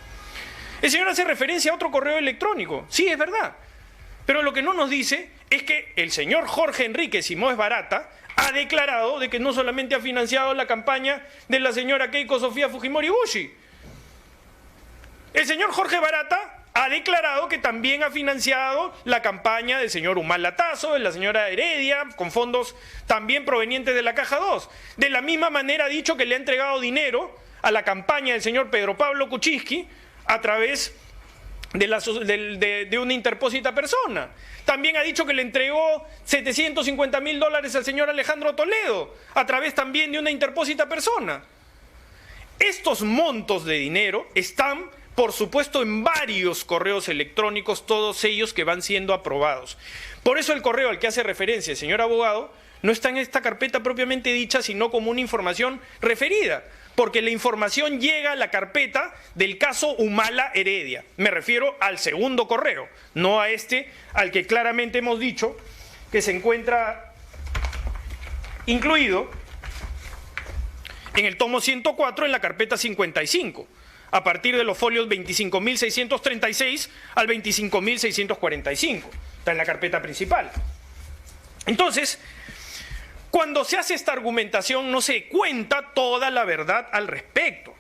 El señor hace referencia a otro correo electrónico. Sí, es verdad. Pero lo que no nos dice es que el señor Jorge Enrique Simões Barata ha declarado de que no solamente ha financiado la campaña de la señora Keiko Sofía Fujimori Bushi. El señor Jorge Barata ha declarado que también ha financiado la campaña del señor Humala Tazo, de la señora Heredia, con fondos también provenientes de la Caja 2. De la misma manera ha dicho que le ha entregado dinero a la campaña del señor Pedro Pablo Kuczynski a través de una interpósita persona. También ha dicho que le entregó $750.000 al señor Alejandro Toledo, a través también de una interpósita persona. Estos montos de dinero están, por supuesto, en varios correos electrónicos, todos ellos que van siendo aprobados. Por eso el correo al que hace referencia el señor abogado no está en esta carpeta propiamente dicha, sino como una información referida, porque la información llega a la carpeta del caso Humala Heredia. Me refiero al segundo correo, no a este al que claramente hemos dicho que se encuentra incluido en el tomo 104 en la carpeta 55, a partir de los folios 25.636 al 25.645. Está en la carpeta principal. Entonces, cuando se hace esta argumentación no se cuenta toda la verdad al respecto.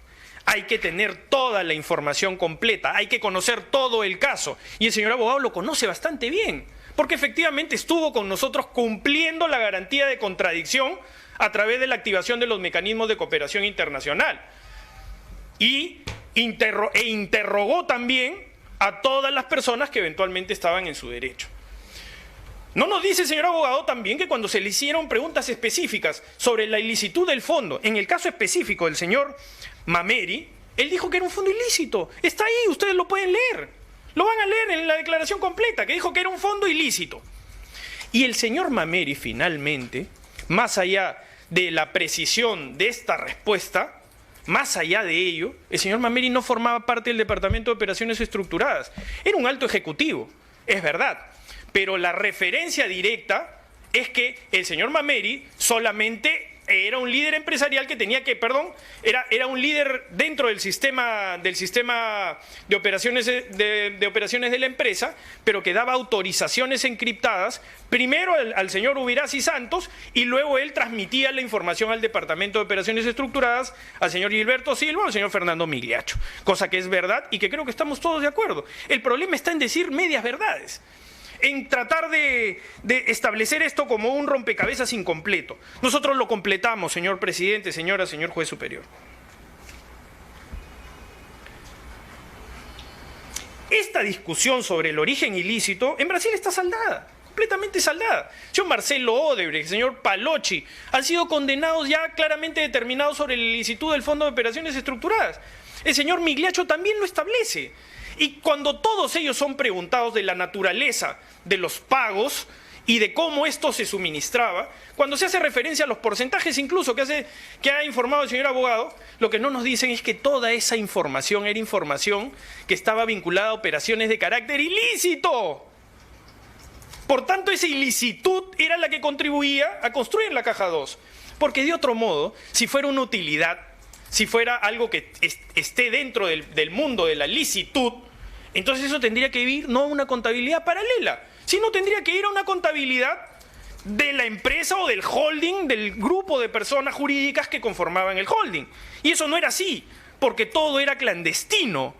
Hay que tener toda la información completa, hay que conocer todo el caso. Y el señor abogado lo conoce bastante bien, porque efectivamente estuvo con nosotros cumpliendo la garantía de contradicción a través de la activación de los mecanismos de cooperación internacional. Y interrogó también a todas las personas que eventualmente estaban en su derecho. ¿No nos dice el señor abogado también que cuando se le hicieron preguntas específicas sobre la ilicitud del fondo, en el caso específico del señor Mameri, él dijo que era un fondo ilícito? Está ahí, ustedes lo pueden leer. Lo van a leer en la declaración completa, que dijo que era un fondo ilícito. Y el señor Mameri finalmente, más allá de la precisión de esta respuesta, más allá de ello, el señor Mameri no formaba parte del Departamento de Operaciones Estructuradas. Era un alto ejecutivo, es verdad. Pero la referencia directa es que el señor Mameri solamente era un líder empresarial que tenía que, era un líder dentro del sistema de operaciones de la empresa, pero que daba autorizaciones encriptadas, primero al señor Ubirasi Santos, y luego él transmitía la información al Departamento de Operaciones Estructuradas, al señor Gilberto Silva o al señor Fernando Migliaccio, cosa que es verdad y que creo que estamos todos de acuerdo. El problema está en decir medias verdades, en tratar de establecer esto como un rompecabezas incompleto. Nosotros lo completamos, señor presidente, señor juez superior. Esta discusión sobre el origen ilícito en Brasil está saldada, completamente saldada. El señor Marcelo Odebrecht, el señor Palocci, han sido condenados ya claramente determinados sobre la ilicitud del Fondo de Operaciones Estructuradas. El señor Migliaccio también lo establece. Y cuando todos ellos son preguntados de la naturaleza de los pagos y de cómo esto se suministraba, cuando se hace referencia a los porcentajes incluso que ha informado el señor abogado, lo que no nos dicen es que toda esa información era información que estaba vinculada a operaciones de carácter ilícito. Por tanto, esa ilicitud era la que contribuía a construir la caja 2. Porque de otro modo, si fuera una utilidad, si fuera algo que esté dentro del mundo de la licitud, entonces eso tendría que ir no a una contabilidad paralela, sino tendría que ir a una contabilidad de la empresa o del holding, del grupo de personas jurídicas que conformaban el holding. Y eso no era así, porque todo era clandestino.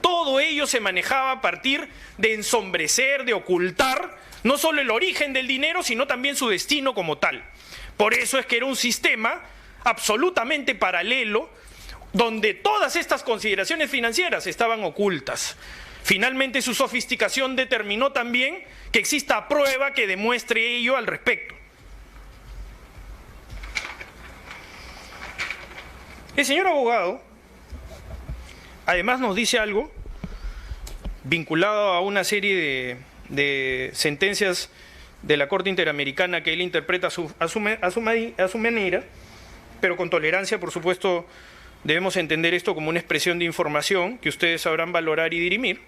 Todo ello se manejaba a partir de ensombrecer, de ocultar, no solo el origen del dinero, sino también su destino como tal. Por eso es que era un sistema absolutamente paralelo, donde todas estas consideraciones financieras estaban ocultas. Finalmente, su sofisticación determinó también que exista prueba que demuestre ello al respecto. El señor abogado, además, nos dice algo vinculado a una serie de sentencias de la Corte Interamericana que él interpreta a su manera, pero con tolerancia, por supuesto. Debemos entender esto como una expresión de información que ustedes sabrán valorar y dirimir.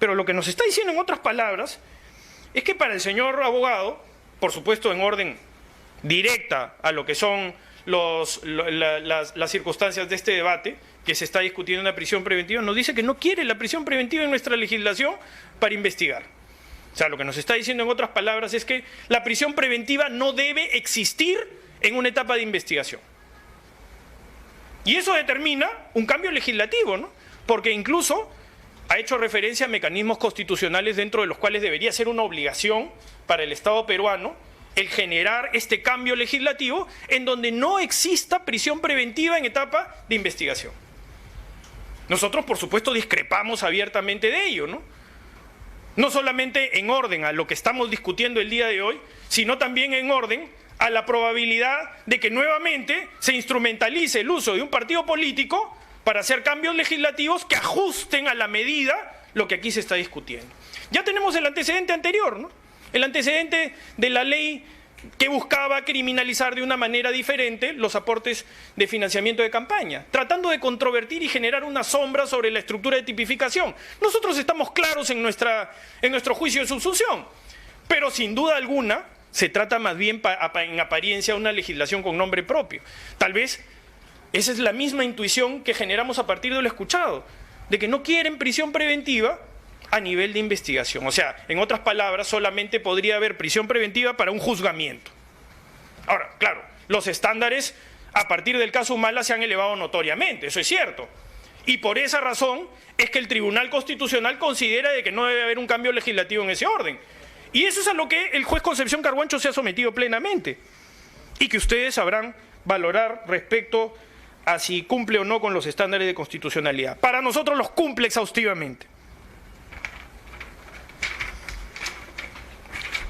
Pero lo que nos está diciendo, en otras palabras, es que para el señor abogado, por supuesto en orden directa a lo que son las circunstancias de este debate, que se está discutiendo en la prisión preventiva, nos dice que no quiere la prisión preventiva en nuestra legislación para investigar. O sea, lo que nos está diciendo, en otras palabras, es que la prisión preventiva no debe existir en una etapa de investigación. Y eso determina un cambio legislativo, ¿no? Porque incluso ha hecho referencia a mecanismos constitucionales dentro de los cuales debería ser una obligación para el Estado peruano el generar este cambio legislativo en donde no exista prisión preventiva en etapa de investigación. Nosotros, por supuesto, discrepamos abiertamente de ello, ¿no? No solamente en orden a lo que estamos discutiendo el día de hoy, sino también en orden a la probabilidad de que nuevamente se instrumentalice el uso de un partido político para hacer cambios legislativos que ajusten a la medida lo que aquí se está discutiendo. Ya tenemos el antecedente anterior, ¿no? El antecedente de la ley que buscaba criminalizar de una manera diferente los aportes de financiamiento de campaña, tratando de controvertir y generar una sombra sobre la estructura de tipificación. Nosotros estamos claros en nuestro juicio de subsunción, pero sin duda alguna se trata más bien en apariencia de una legislación con nombre propio. Tal vez esa es la misma intuición que generamos a partir de lo escuchado, de que no quieren prisión preventiva a nivel de investigación. O sea, en otras palabras, solamente podría haber prisión preventiva para un juzgamiento. Ahora, claro, los estándares a partir del caso Humala se han elevado notoriamente, eso es cierto. Y por esa razón es que el Tribunal Constitucional considera de que no debe haber un cambio legislativo en ese orden. Y eso es a lo que el juez Concepción Carhuancho se ha sometido plenamente. Y que ustedes sabrán valorar respecto a si cumple o no con los estándares de constitucionalidad. Para nosotros los cumple exhaustivamente.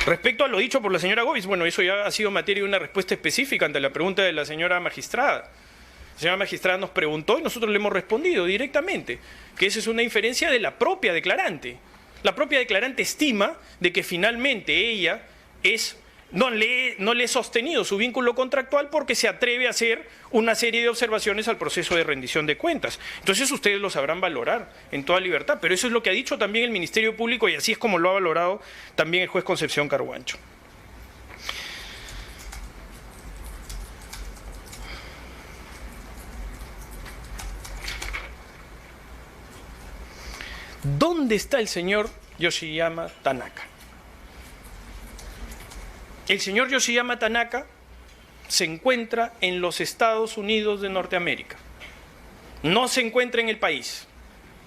Respecto a lo dicho por la señora Govis, bueno, eso ya ha sido materia de una respuesta específica ante la pregunta de la señora magistrada. La señora magistrada nos preguntó y nosotros le hemos respondido directamente que esa es una inferencia de la propia declarante. La propia declarante estima de que finalmente ella no le he sostenido su vínculo contractual porque se atreve a hacer una serie de observaciones al proceso de rendición de cuentas. Entonces ustedes lo sabrán valorar en toda libertad, pero eso es lo que ha dicho también el Ministerio Público y así es como lo ha valorado también el juez Concepción Carhuancho. ¿Dónde está el señor Yoshiyama Tanaka? El señor Yoshiyama Tanaka se encuentra en los Estados Unidos de Norteamérica. No se encuentra en el país.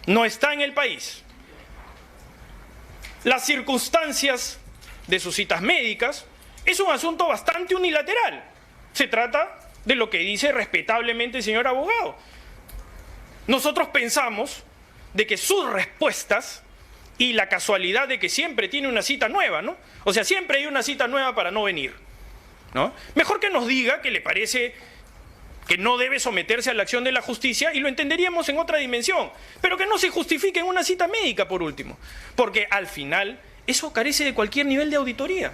No está en el país. Las circunstancias de sus citas médicas es un asunto bastante unilateral. Se trata de lo que dice respetablemente el señor abogado. Nosotros pensamos de que sus respuestas y la casualidad de que siempre tiene una cita nueva, ¿no? O sea, siempre hay una cita nueva para no venir, ¿no? Mejor que nos diga que le parece que no debe someterse a la acción de la justicia y lo entenderíamos en otra dimensión, pero que no se justifique en una cita médica por último, porque al final eso carece de cualquier nivel de auditoría,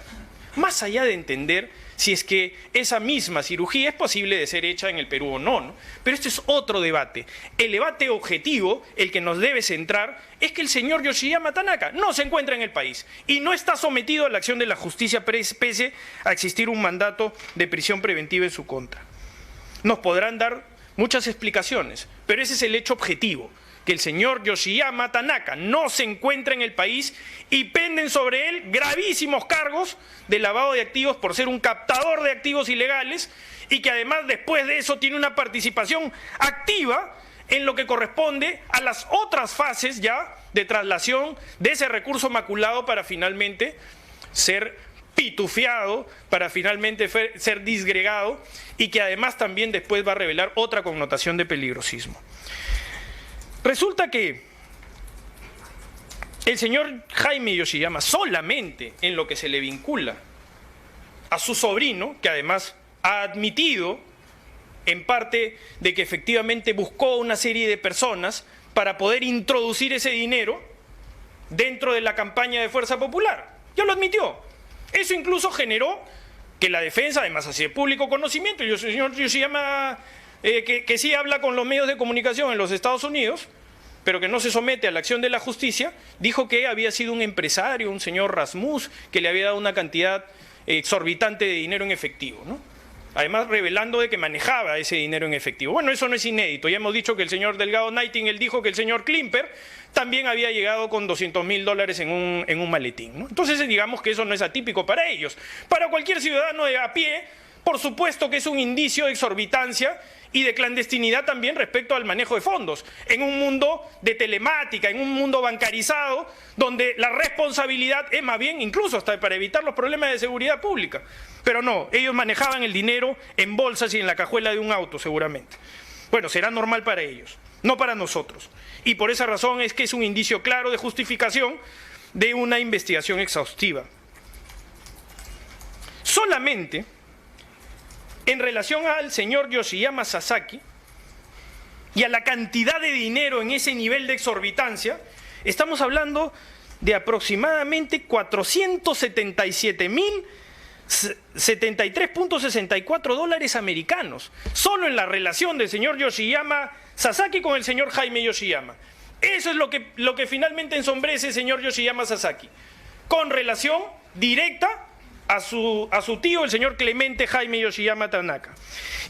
más allá de entender si es que esa misma cirugía es posible de ser hecha en el Perú o no, ¿no? Pero este es otro debate. El debate objetivo, el que nos debe centrar, es que el señor Yoshiyama Tanaka no se encuentra en el país y no está sometido a la acción de la justicia pese a existir un mandato de prisión preventiva en su contra. Nos podrán dar muchas explicaciones, pero ese es el hecho objetivo, que el señor Yoshiyama Tanaka no se encuentra en el país y penden sobre él gravísimos cargos de lavado de activos por ser un captador de activos ilegales y que además después de eso tiene una participación activa en lo que corresponde a las otras fases ya de traslación de ese recurso maculado para finalmente ser pitufiado, para finalmente ser disgregado y que además también después va a revelar otra connotación de peligrosismo. Resulta que el señor Jaime Yoshiyama, solamente en lo que se le vincula a su sobrino, que además ha admitido en parte de que efectivamente buscó una serie de personas para poder introducir ese dinero dentro de la campaña de Fuerza Popular, ya lo admitió. Eso incluso generó que la defensa, además así de público conocimiento, y el señor Yoshiyama que sí habla con los medios de comunicación en los Estados Unidos, pero que no se somete a la acción de la justicia, dijo que había sido un empresario, un señor Rasmus, que le había dado una cantidad exorbitante de dinero en efectivo, ¿no? Además revelando de que manejaba ese dinero en efectivo. Bueno, eso no es inédito, ya hemos dicho que el señor Delgado Nightingale dijo que el señor Klimper también había llegado con $200.000 en un maletín, ¿no? Entonces digamos que eso no es atípico para ellos. Para cualquier ciudadano de a pie, por supuesto que es un indicio de exorbitancia y de clandestinidad también respecto al manejo de fondos, en un mundo de telemática, en un mundo bancarizado, donde la responsabilidad es más bien, incluso hasta para evitar los problemas de seguridad pública. Pero no, ellos manejaban el dinero en bolsas y en la cajuela de un auto seguramente. Bueno, será normal para ellos, no para nosotros. Y por esa razón es que es un indicio claro de justificación de una investigación exhaustiva. Solamente en relación al señor Yoshiyama Sasaki y a la cantidad de dinero en ese nivel de exorbitancia, estamos hablando de aproximadamente 477.073.64 dólares americanos, solo en la relación del señor Yoshiyama Sasaki con el señor Jaime Yoshiyama. Eso es lo que finalmente ensombrece el señor Yoshiyama Sasaki, con relación directa a su tío, el señor Clemente Jaime Yoshiyama Tanaka.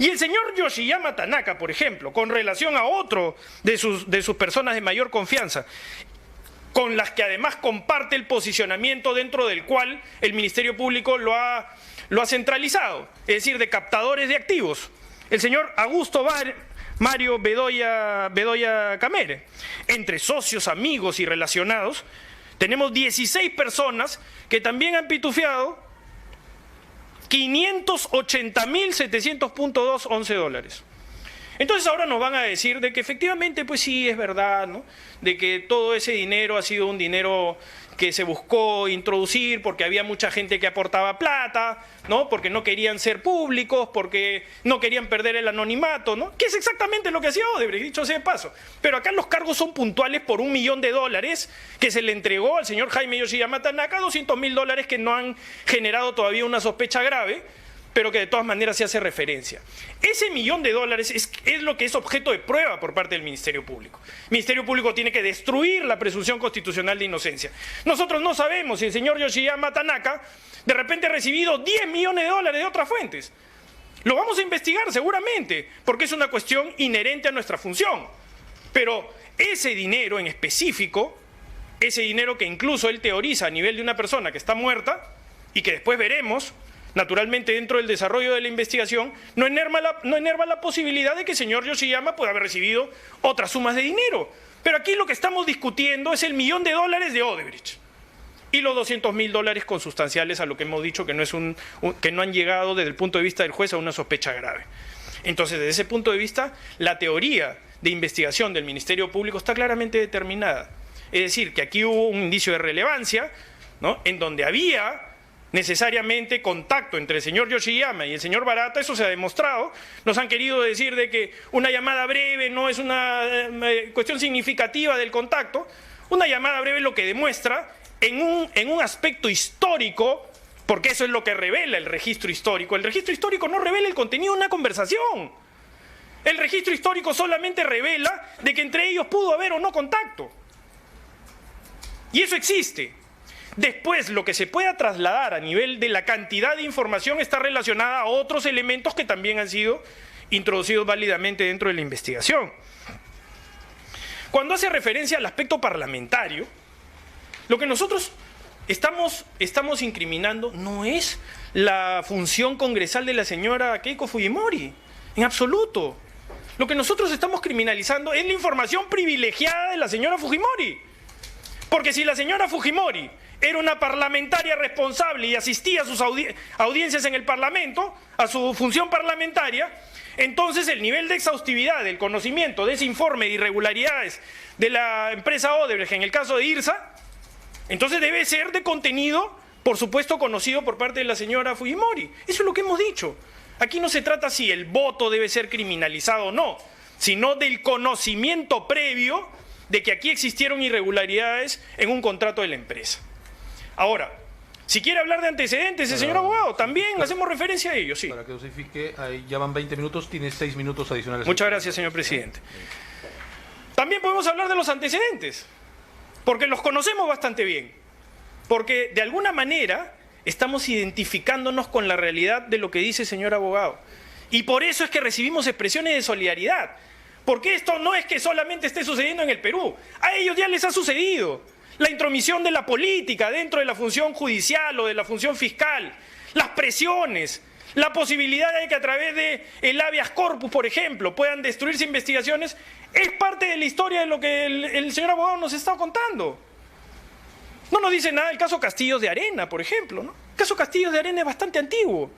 Y el señor Yoshiyama Tanaka, por ejemplo, con relación a otro de sus personas de mayor confianza, con las que además comparte el posicionamiento dentro del cual el Ministerio Público lo ha centralizado, es decir, de captadores de activos, el señor Augusto Mario Bedoya Camere. Entre socios, amigos y relacionados, tenemos 16 personas que también han pitufiado 580.700.11 dólares. Entonces ahora nos van a decir de que efectivamente, pues sí, es verdad, ¿no? De que todo ese dinero ha sido un dinero que se buscó introducir porque había mucha gente que aportaba plata, ¿no? Porque no querían ser públicos, porque no querían perder el anonimato, ¿no? Que es exactamente lo que hacía Odebrecht, dicho sea de paso. Pero acá los cargos son puntuales por $1 millón que se le entregó al señor Jaime Yoshiyama Tanaka, $200.000 que no han generado todavía una sospecha grave, pero que de todas maneras se hace referencia. Ese $1 millón es lo que es objeto de prueba por parte del Ministerio Público. El Ministerio Público tiene que destruir la presunción constitucional de inocencia. Nosotros no sabemos si el señor Yoshiyama Tanaka de repente ha recibido $10 millones de otras fuentes. Lo vamos a investigar seguramente, porque es una cuestión inherente a nuestra función. Pero ese dinero en específico, ese dinero que incluso él teoriza a nivel de una persona que está muerta y que después veremos, naturalmente dentro del desarrollo de la investigación, no enerva la posibilidad de que el señor Yoshiyama pueda haber recibido otras sumas de dinero. Pero aquí lo que estamos discutiendo es el $1 millón de Odebrecht y los $200.000 consustanciales a lo que hemos dicho que no han llegado desde el punto de vista del juez a una sospecha grave. Entonces, desde ese punto de vista, la teoría de investigación del Ministerio Público está claramente determinada. Es decir, que aquí hubo un indicio de relevancia, ¿no?, en donde había necesariamente contacto entre el señor Yoshiyama y el señor Barata. Eso se ha demostrado. Nos han querido decir de que una llamada breve no es una cuestión significativa del contacto. Una llamada breve lo que demuestra en un aspecto histórico, porque eso es lo que revela el registro histórico. El registro histórico no revela el contenido de una conversación. El registro histórico solamente revela de que entre ellos pudo haber o no contacto. Y eso existe. Después, lo que se pueda trasladar a nivel de la cantidad de información está relacionada a otros elementos que también han sido introducidos válidamente dentro de la investigación. Cuando hace referencia al aspecto parlamentario, lo que nosotros estamos incriminando no es la función congresal de la señora Keiko Fujimori, en absoluto. Lo que nosotros estamos criminalizando es la información privilegiada de la señora Fujimori. Porque si la señora Fujimori era una parlamentaria responsable y asistía a sus audiencias en el Parlamento, a su función parlamentaria, entonces el nivel de exhaustividad del conocimiento de ese informe de irregularidades de la empresa Odebrecht en el caso de IRSA, entonces debe ser de contenido, por supuesto, conocido por parte de la señora Fujimori. Eso es lo que hemos dicho. Aquí no se trata si el voto debe ser criminalizado o no, sino del conocimiento previo de que aquí existieron irregularidades en un contrato de la empresa. Ahora, si quiere hablar de antecedentes, el señor abogado, también hacemos referencia a ello, sí. Para que dosifique, ya van 20 minutos, tiene 6 minutos adicionales. Muchas gracias, señor presidente. También podemos hablar de los antecedentes, porque los conocemos bastante bien, porque de alguna manera estamos identificándonos con la realidad de lo que dice el señor abogado. Y por eso es que recibimos expresiones de solidaridad, porque esto no es que solamente esté sucediendo en el Perú, a ellos ya les ha sucedido. La intromisión de la política dentro de la función judicial o de la función fiscal, las presiones, la posibilidad de que a través de el habeas corpus, por ejemplo, puedan destruirse investigaciones, es parte de la historia de lo que el señor abogado nos está contando. No nos dice nada el caso Castillos de Arena, por ejemplo, ¿no? El caso Castillos de Arena es bastante antiguo.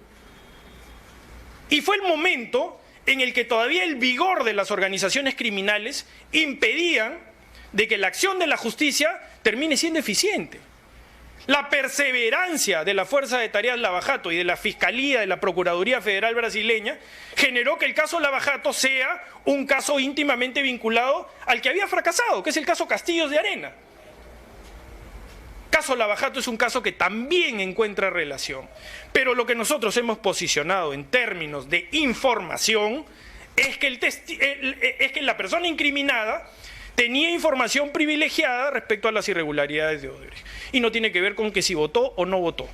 Y fue el momento en el que todavía el vigor de las organizaciones criminales impedían de que la acción de la justicia termine siendo eficiente. La perseverancia de la Fuerza de Tareas Lava-Jato y de la Fiscalía de la Procuraduría Federal brasileña generó que el caso Lava-Jato sea un caso íntimamente vinculado al que había fracasado, que es el caso Castillos de Arena. Caso Lava-Jato es un caso que también encuentra relación, pero lo que nosotros hemos posicionado en términos de información es que la persona incriminada tenía información privilegiada respecto a las irregularidades de Odebrecht. Y no tiene que ver con que si votó o no votó.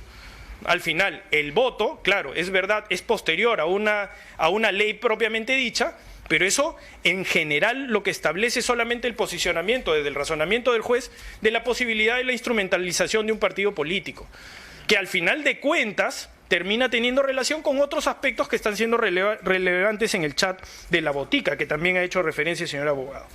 Al final, el voto, claro, es verdad, es posterior a una ley propiamente dicha, pero eso en general lo que establece solamente el posicionamiento desde el razonamiento del juez de la posibilidad de la instrumentalización de un partido político, que al final de cuentas termina teniendo relación con otros aspectos que están siendo relevantes en el chat de La Botica, que también ha hecho referencia el señor abogado.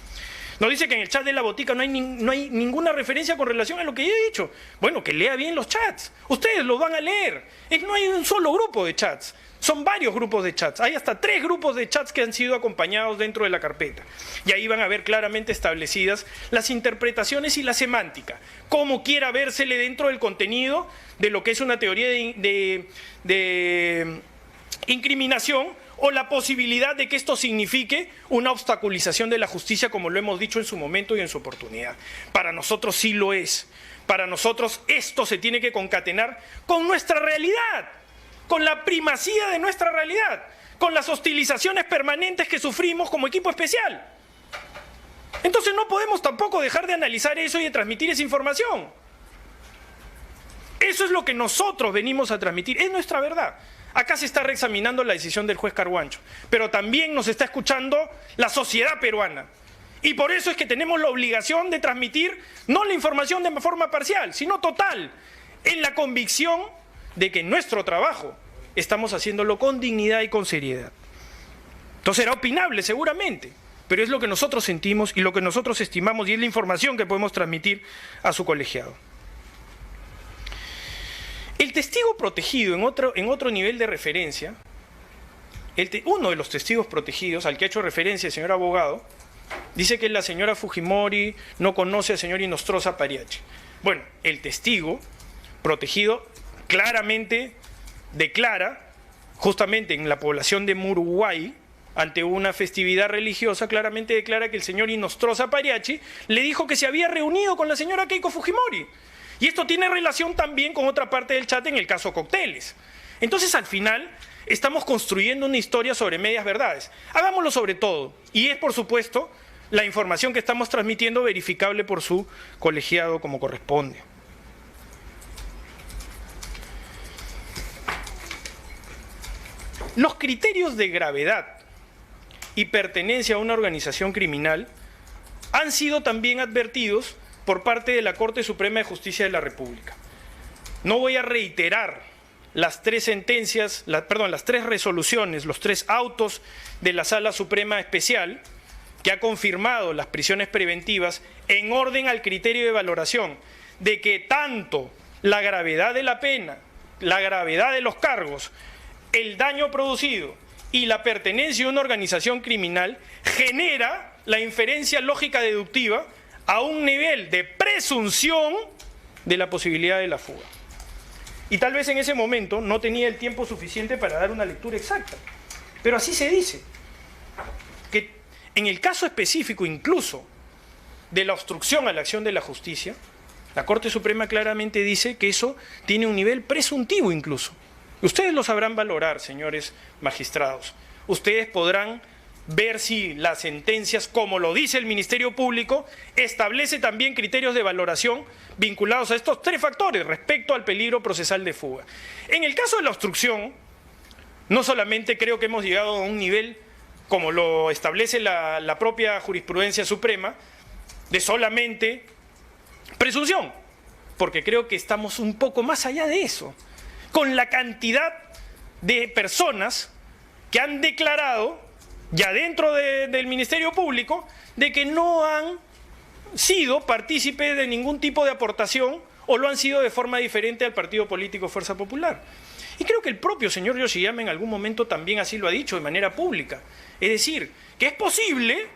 Nos dice que en el chat de La Botica no hay ninguna referencia con relación a lo que yo he dicho. Bueno, que lea bien los chats. Ustedes los van a leer. No hay un solo grupo de chats. Son varios grupos de chats. Hay hasta 3 grupos de chats que han sido acompañados dentro de la carpeta. Y ahí van a ver claramente establecidas las interpretaciones y la semántica. Cómo quiera vérsele dentro del contenido de lo que es una teoría de incriminación, o la posibilidad de que esto signifique una obstaculización de la justicia, como lo hemos dicho en su momento y en su oportunidad. Para nosotros sí lo es. Para nosotros esto se tiene que concatenar con nuestra realidad, con la primacía de nuestra realidad, con las hostilizaciones permanentes que sufrimos como equipo especial. Entonces no podemos tampoco dejar de analizar eso y de transmitir esa información. Eso es lo que nosotros venimos a transmitir, es nuestra verdad. Acá se está reexaminando la decisión del juez Carhuancho, pero también nos está escuchando la sociedad peruana. Y por eso es que tenemos la obligación de transmitir no la información de forma parcial, sino total, en la convicción de que en nuestro trabajo estamos haciéndolo con dignidad y con seriedad. Entonces será opinable seguramente, pero es lo que nosotros sentimos y lo que nosotros estimamos y es la información que podemos transmitir a su colegiado. El testigo protegido en otro nivel de referencia, uno de los testigos protegidos al que ha hecho referencia el señor abogado, Dice que la señora Fujimori no conoce al señor Inostroza Pariachi. Bueno, el testigo protegido claramente declara, justamente en la población de Muruguay, ante una festividad religiosa, claramente declara que el señor Inostroza Pariachi le dijo que se había reunido con la señora Keiko Fujimori. Y esto tiene relación también con otra parte del chat en el caso Cócteles. Entonces, al final, estamos construyendo una historia sobre medias verdades. Hagámoslo sobre todo. Y es, por supuesto, la información que estamos transmitiendo verificable por su colegiado como corresponde. Los criterios de gravedad y pertenencia a una organización criminal han sido también advertidos por parte de la Corte Suprema de Justicia de la República. No voy a reiterar las tres sentencias, las tres resoluciones, los tres autos de la Sala Suprema Especial que ha confirmado las prisiones preventivas en orden al criterio de valoración de que tanto la gravedad de la pena, la gravedad de los cargos, el daño producido y la pertenencia a una organización criminal genera la inferencia lógica deductiva a un nivel de presunción de la posibilidad de la fuga. Y tal vez en ese momento no tenía el tiempo suficiente para dar una lectura exacta. Pero así se dice, que en el caso específico incluso de la obstrucción a la acción de la justicia, la Corte Suprema claramente dice que eso tiene un nivel presuntivo incluso. Ustedes lo sabrán valorar, señores magistrados. Ustedes podrán ver si las sentencias, como lo dice el Ministerio Público, establece también criterios de valoración vinculados a estos tres factores respecto al peligro procesal de fuga. En el caso de la obstrucción, no solamente creo que hemos llegado a un nivel, como lo establece la propia jurisprudencia suprema, de solamente presunción, porque creo que estamos un poco más allá de eso, con la cantidad de personas que han declarado ya dentro del Ministerio Público de que no han sido partícipes de ningún tipo de aportación o lo han sido de forma diferente al partido político Fuerza Popular. Y creo que el propio señor Yoshiyama en algún momento también así lo ha dicho de manera pública. Es decir, que es posible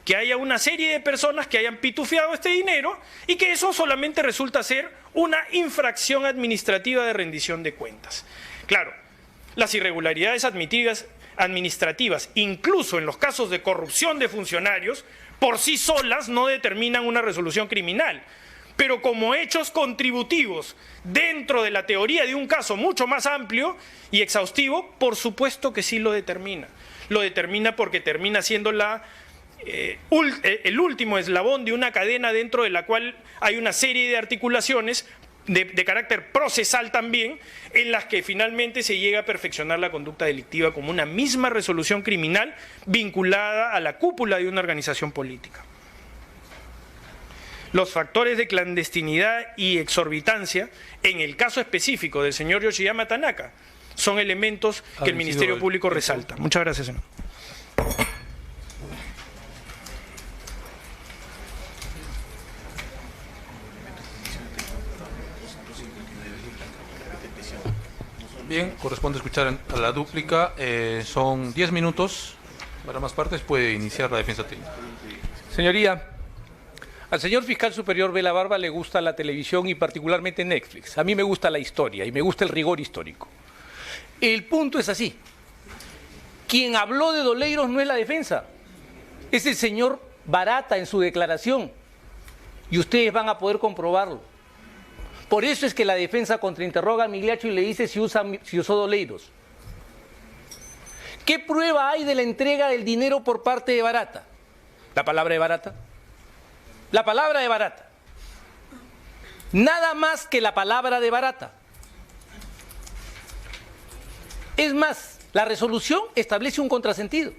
que haya una serie de personas que hayan pitufiado este dinero y que eso solamente resulta ser una infracción administrativa de rendición de cuentas. Claro, las irregularidades administrativas, incluso en los casos de corrupción de funcionarios, por sí solas no determinan una resolución criminal, pero como hechos contributivos dentro de la teoría de un caso mucho más amplio y exhaustivo, por supuesto que sí lo determina. Lo determina porque termina siendo el último eslabón de una cadena dentro de la cual hay una serie de articulaciones de carácter procesal también, en las que finalmente se llega a perfeccionar la conducta delictiva como una misma resolución criminal vinculada a la cúpula de una organización política. Los factores de clandestinidad y exorbitancia, en el caso específico del señor Yoshiyama Tanaka, son elementos que el Ministerio Público resalta. Muchas gracias, señor. Bien, corresponde escuchar a la dúplica. Son 10 minutos. Para más partes puede iniciar la defensa técnica. Señoría, al señor fiscal superior Vela Barba le gusta la televisión y particularmente Netflix. A mí me gusta la historia y me gusta el rigor histórico. El punto es así. Quien habló de Doleiros no es la defensa. Es el señor Barata en su declaración. Y ustedes van a poder comprobarlo. Por eso es que la defensa contrainterroga a Migliaccio y le dice si usó Doleiros. ¿Qué prueba hay de la entrega del dinero por parte de Barata? ¿La palabra de Barata? La palabra de Barata. Nada más que la palabra de Barata. Es más, la resolución establece un contrasentido.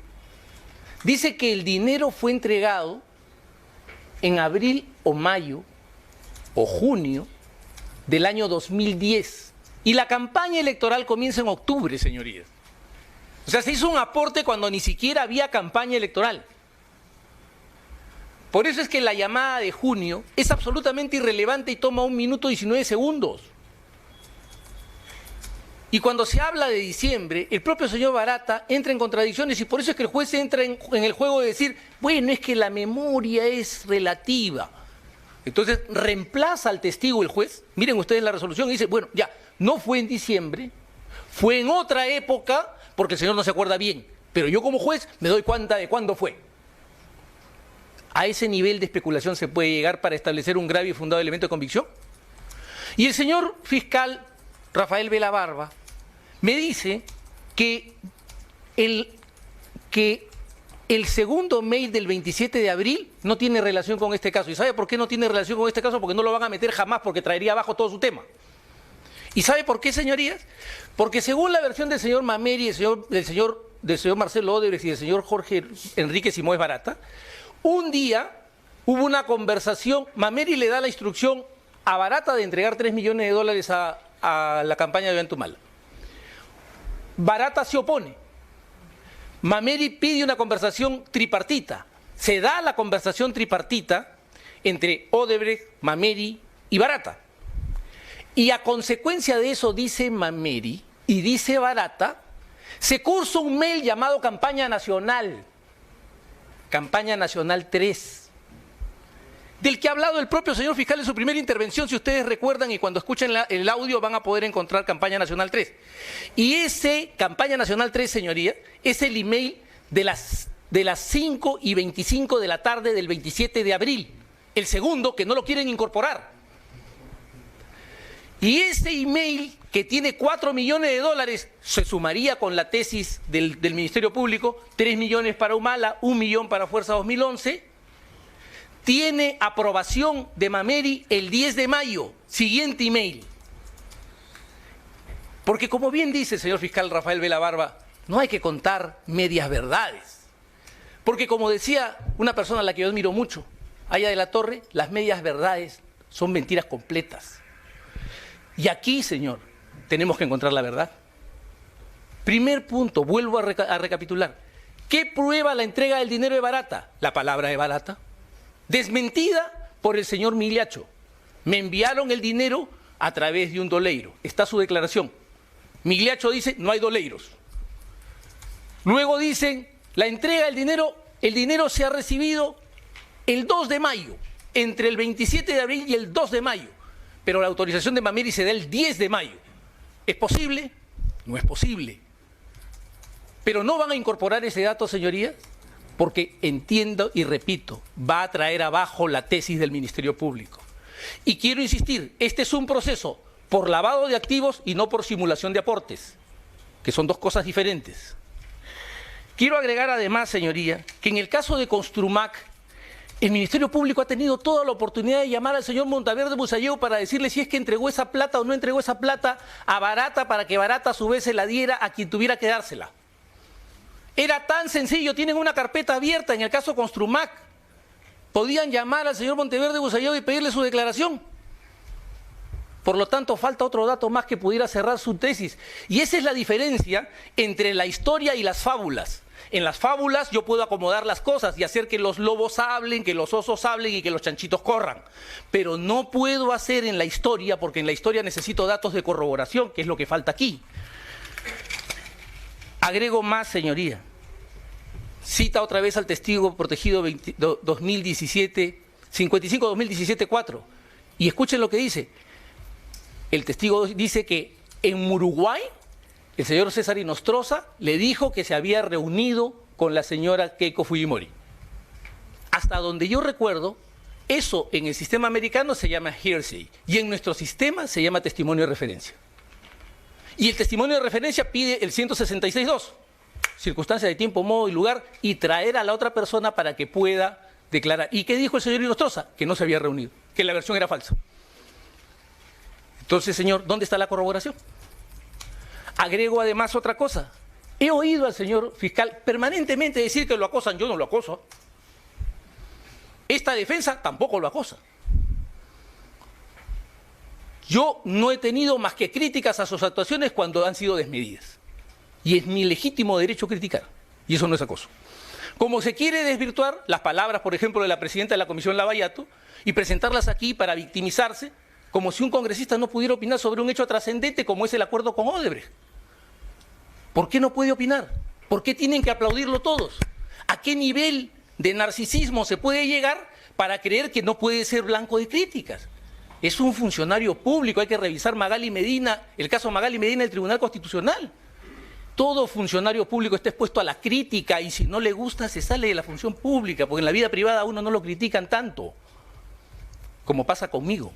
Dice que el dinero fue entregado en abril o mayo o junio del año 2010 y la campaña electoral comienza en octubre, señorías. O sea, se hizo un aporte cuando ni siquiera había campaña electoral. Por eso es que la llamada de junio es absolutamente irrelevante y toma 1 minuto 19 segundos. Y cuando se habla de diciembre, el propio señor Barata entra en contradicciones y por eso es que el juez entra en el juego de decir, bueno, es que la memoria es relativa. Entonces reemplaza al testigo el juez, miren ustedes la resolución y dice, bueno, ya, no fue en diciembre, fue en otra época, porque el señor no se acuerda bien, pero yo como juez me doy cuenta de cuándo fue. ¿A ese nivel de especulación se puede llegar para establecer un grave y fundado elemento de convicción? Y el señor fiscal Rafael Vela Barba me dice que el segundo mail del 27 de abril no tiene relación con este caso. ¿Y sabe por qué no tiene relación con este caso? Porque no lo van a meter jamás, porque traería abajo todo su tema. ¿Y sabe por qué, señorías? Porque según la versión del señor Mameri, del señor Marcelo Odebrecht y del señor Jorge Enrique Simoes Barata, un día hubo una conversación, Mameri le da la instrucción a Barata de entregar $3 millones a la campaña de Ollantumala. Barata se opone. Mameri pide una conversación tripartita. Se da la conversación tripartita entre Odebrecht, Mameri y Barata. Y a consecuencia de eso, dice Mameri y dice Barata, se cursa un mail llamado Campaña Nacional 3, del que ha hablado el propio señor fiscal en su primera intervención, si ustedes recuerdan, y cuando escuchen el audio van a poder encontrar Campaña Nacional 3. Y ese Campaña Nacional 3, señoría, es el email de las 5:25 de la tarde del 27 de abril. El segundo, que no lo quieren incorporar. Y ese email, que tiene $4 millones, se sumaría con la tesis del Ministerio Público, 3 millones para Humala, 1 millón para Fuerza 2011, tiene aprobación de Mameri el 10 de mayo, siguiente email. Porque como bien dice el señor fiscal Rafael Vela Barba, no hay que contar medias verdades. Porque como decía una persona a la que yo admiro mucho, Aya de la Torre, las medias verdades son mentiras completas. Y aquí, señor, tenemos que encontrar la verdad. Primer punto, vuelvo a recapitular. ¿Qué prueba la entrega del dinero de Barata? La palabra de Barata. Desmentida por el señor Migliaccio. Me enviaron el dinero a través de un doleiro. Está su declaración. Migliaccio dice, no hay doleiros. Luego dicen, la entrega del dinero, el dinero se ha recibido el 2 de mayo, entre el 27 de abril y el 2 de mayo. Pero la autorización de Mameri se da el 10 de mayo. ¿Es posible? No es posible. Pero no van a incorporar ese dato, señorías, porque entiendo y repito, va a traer abajo la tesis del Ministerio Público. Y quiero insistir, este es un proceso por lavado de activos y no por simulación de aportes, que son dos cosas diferentes. Quiero agregar además, señoría, que en el caso de Construmac, el Ministerio Público ha tenido toda la oportunidad de llamar al señor Monteverde Busallego para decirle si es que entregó esa plata o no entregó esa plata a Barata, para que Barata a su vez se la diera a quien tuviera que dársela. Era tan sencillo, tienen una carpeta abierta en el caso Construmac. Podían llamar al señor Monteverde Busallego y pedirle su declaración. Por lo tanto, falta otro dato más que pudiera cerrar su tesis. Y esa es la diferencia entre la historia y las fábulas. En las fábulas yo puedo acomodar las cosas y hacer que los lobos hablen, que los osos hablen y que los chanchitos corran. Pero no puedo hacer en la historia, porque en la historia necesito datos de corroboración, que es lo que falta aquí. Agrego más, señoría. Cita otra vez al testigo protegido 55-2017-4. Y escuchen lo que dice. El testigo dice que en Uruguay el señor César Inostroza le dijo que se había reunido con la señora Keiko Fujimori. Hasta donde yo recuerdo, eso en el sistema americano se llama hearsay y en nuestro sistema se llama testimonio de referencia. Y el testimonio de referencia pide el 166.2, circunstancias de tiempo, modo y lugar, y traer a la otra persona para que pueda declarar. ¿Y qué dijo el señor Inostroza? Que no se había reunido, que la versión era falsa. Entonces, señor, ¿dónde está la corroboración? Agrego además otra cosa. He oído al señor fiscal permanentemente decir que lo acosan. Yo no lo acoso. Esta defensa tampoco lo acosa. Yo no he tenido más que críticas a sus actuaciones cuando han sido desmedidas. Y es mi legítimo derecho criticar. Y eso no es acoso. Como se quiere desvirtuar las palabras, por ejemplo, de la presidenta de la Comisión Lavallato y presentarlas aquí para victimizarse, como si un congresista no pudiera opinar sobre un hecho trascendente como es el acuerdo con Odebrecht. ¿Por qué no puede opinar? ¿Por qué tienen que aplaudirlo todos? ¿A qué nivel de narcisismo se puede llegar para creer que no puede ser blanco de críticas? Es un funcionario público, hay que revisar Magali Medina, el caso Magali Medina del Tribunal Constitucional. Todo funcionario público está expuesto a la crítica y si no le gusta se sale de la función pública, porque en la vida privada a uno no lo critican tanto, como pasa conmigo.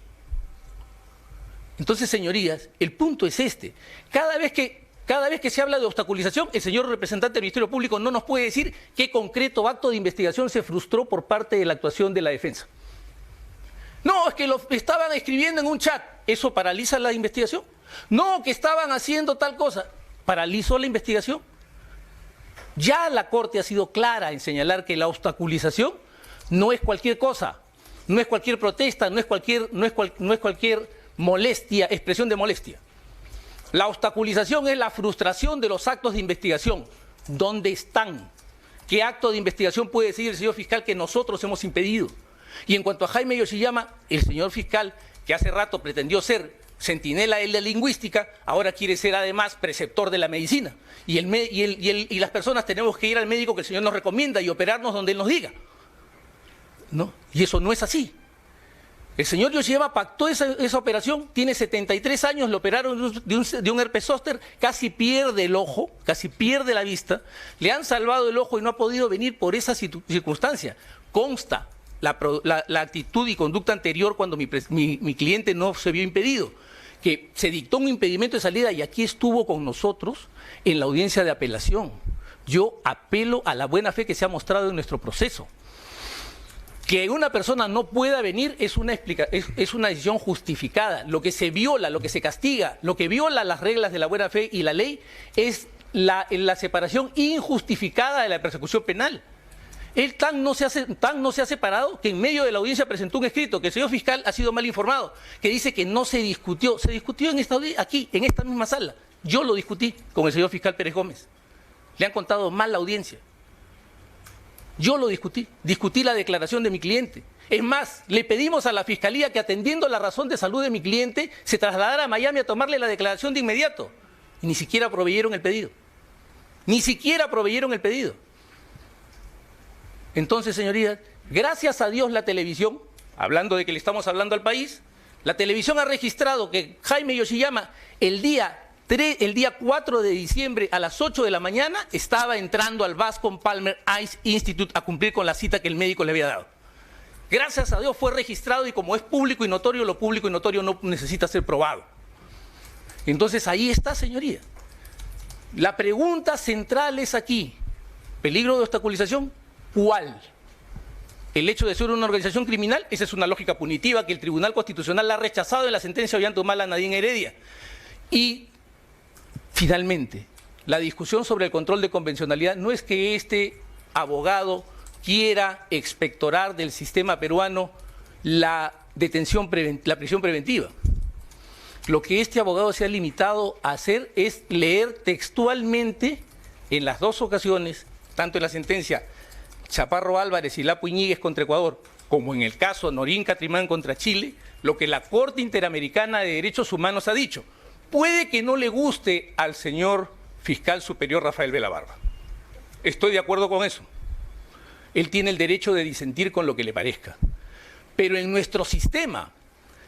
Entonces, señorías, el punto es este. Cada vez que se habla de obstaculización, el señor representante del Ministerio Público no nos puede decir qué concreto acto de investigación se frustró por parte de la actuación de la defensa. No, es que lo estaban escribiendo en un chat. ¿Eso paraliza la investigación? No, que estaban haciendo tal cosa. ¿Paralizó la investigación? Ya la Corte ha sido clara en señalar que la obstaculización no es cualquier cosa, no es cualquier protesta, no es cualquier molestia, expresión de molestia. La obstaculización es la frustración de los actos de investigación. ¿Dónde están? ¿Qué acto de investigación puede decir el señor fiscal que nosotros hemos impedido? Y en cuanto a Jaime Yoshiyama, el señor fiscal, que hace rato pretendió ser centinela de la lingüística, ahora quiere ser además preceptor de la medicina. Y las personas tenemos que ir al médico que el señor nos recomienda y operarnos donde él nos diga. ¿No? Y eso no es así. El señor Yoshiyama pactó esa operación, tiene 73 años, lo operaron de un herpes zóster, casi pierde el ojo, casi pierde la vista, le han salvado el ojo y no ha podido venir por esa circunstancia. Consta la actitud y conducta anterior cuando mi cliente no se vio impedido, que se dictó un impedimento de salida y aquí estuvo con nosotros en la audiencia de apelación. Yo apelo a la buena fe que se ha mostrado en nuestro proceso. Que una persona no pueda venir es una decisión justificada. Lo que se viola, lo que se castiga, lo que viola las reglas de la buena fe y la ley es la separación injustificada de la persecución penal. El TAN no se ha separado que en medio de la audiencia presentó un escrito que el señor fiscal ha sido mal informado, que dice que no se discutió. Se discutió aquí, en esta misma sala. Yo lo discutí con el señor fiscal Pérez Gómez. Le han contado mal la audiencia. Yo lo discutí la declaración de mi cliente. Es más, le pedimos a la Fiscalía que atendiendo la razón de salud de mi cliente se trasladara a Miami a tomarle la declaración de inmediato. Y ni siquiera proveyeron el pedido. Ni siquiera proveyeron el pedido. Entonces, señorías, gracias a Dios la televisión, hablando de que le estamos hablando al país, la televisión ha registrado que Jaime Yoshiyama el día 4 de diciembre a las 8 de la mañana estaba entrando al Bascom Palmer Eye Institute a cumplir con la cita que el médico le había dado. Gracias a Dios fue registrado y como es público y notorio, lo público y notorio no necesita ser probado. Entonces ahí está, señoría. La pregunta central es aquí, ¿peligro de obstaculización? ¿Cuál? El hecho de ser una organización criminal, esa es una lógica punitiva que el Tribunal Constitucional ha rechazado en la sentencia Ollantumala Nadine Heredia. Y finalmente, la discusión sobre el control de convencionalidad no es que este abogado quiera expectorar del sistema peruano la prisión preventiva. Lo que este abogado se ha limitado a hacer es leer textualmente en las dos ocasiones, tanto en la sentencia Chaparro Álvarez y Lapo Iñiguez contra Ecuador, como en el caso Norín Catrimán contra Chile, lo que la Corte Interamericana de Derechos Humanos ha dicho. Puede que no le guste al señor fiscal superior Rafael Velabarba. Estoy de acuerdo con eso. Él tiene el derecho de disentir con lo que le parezca. Pero en nuestro sistema,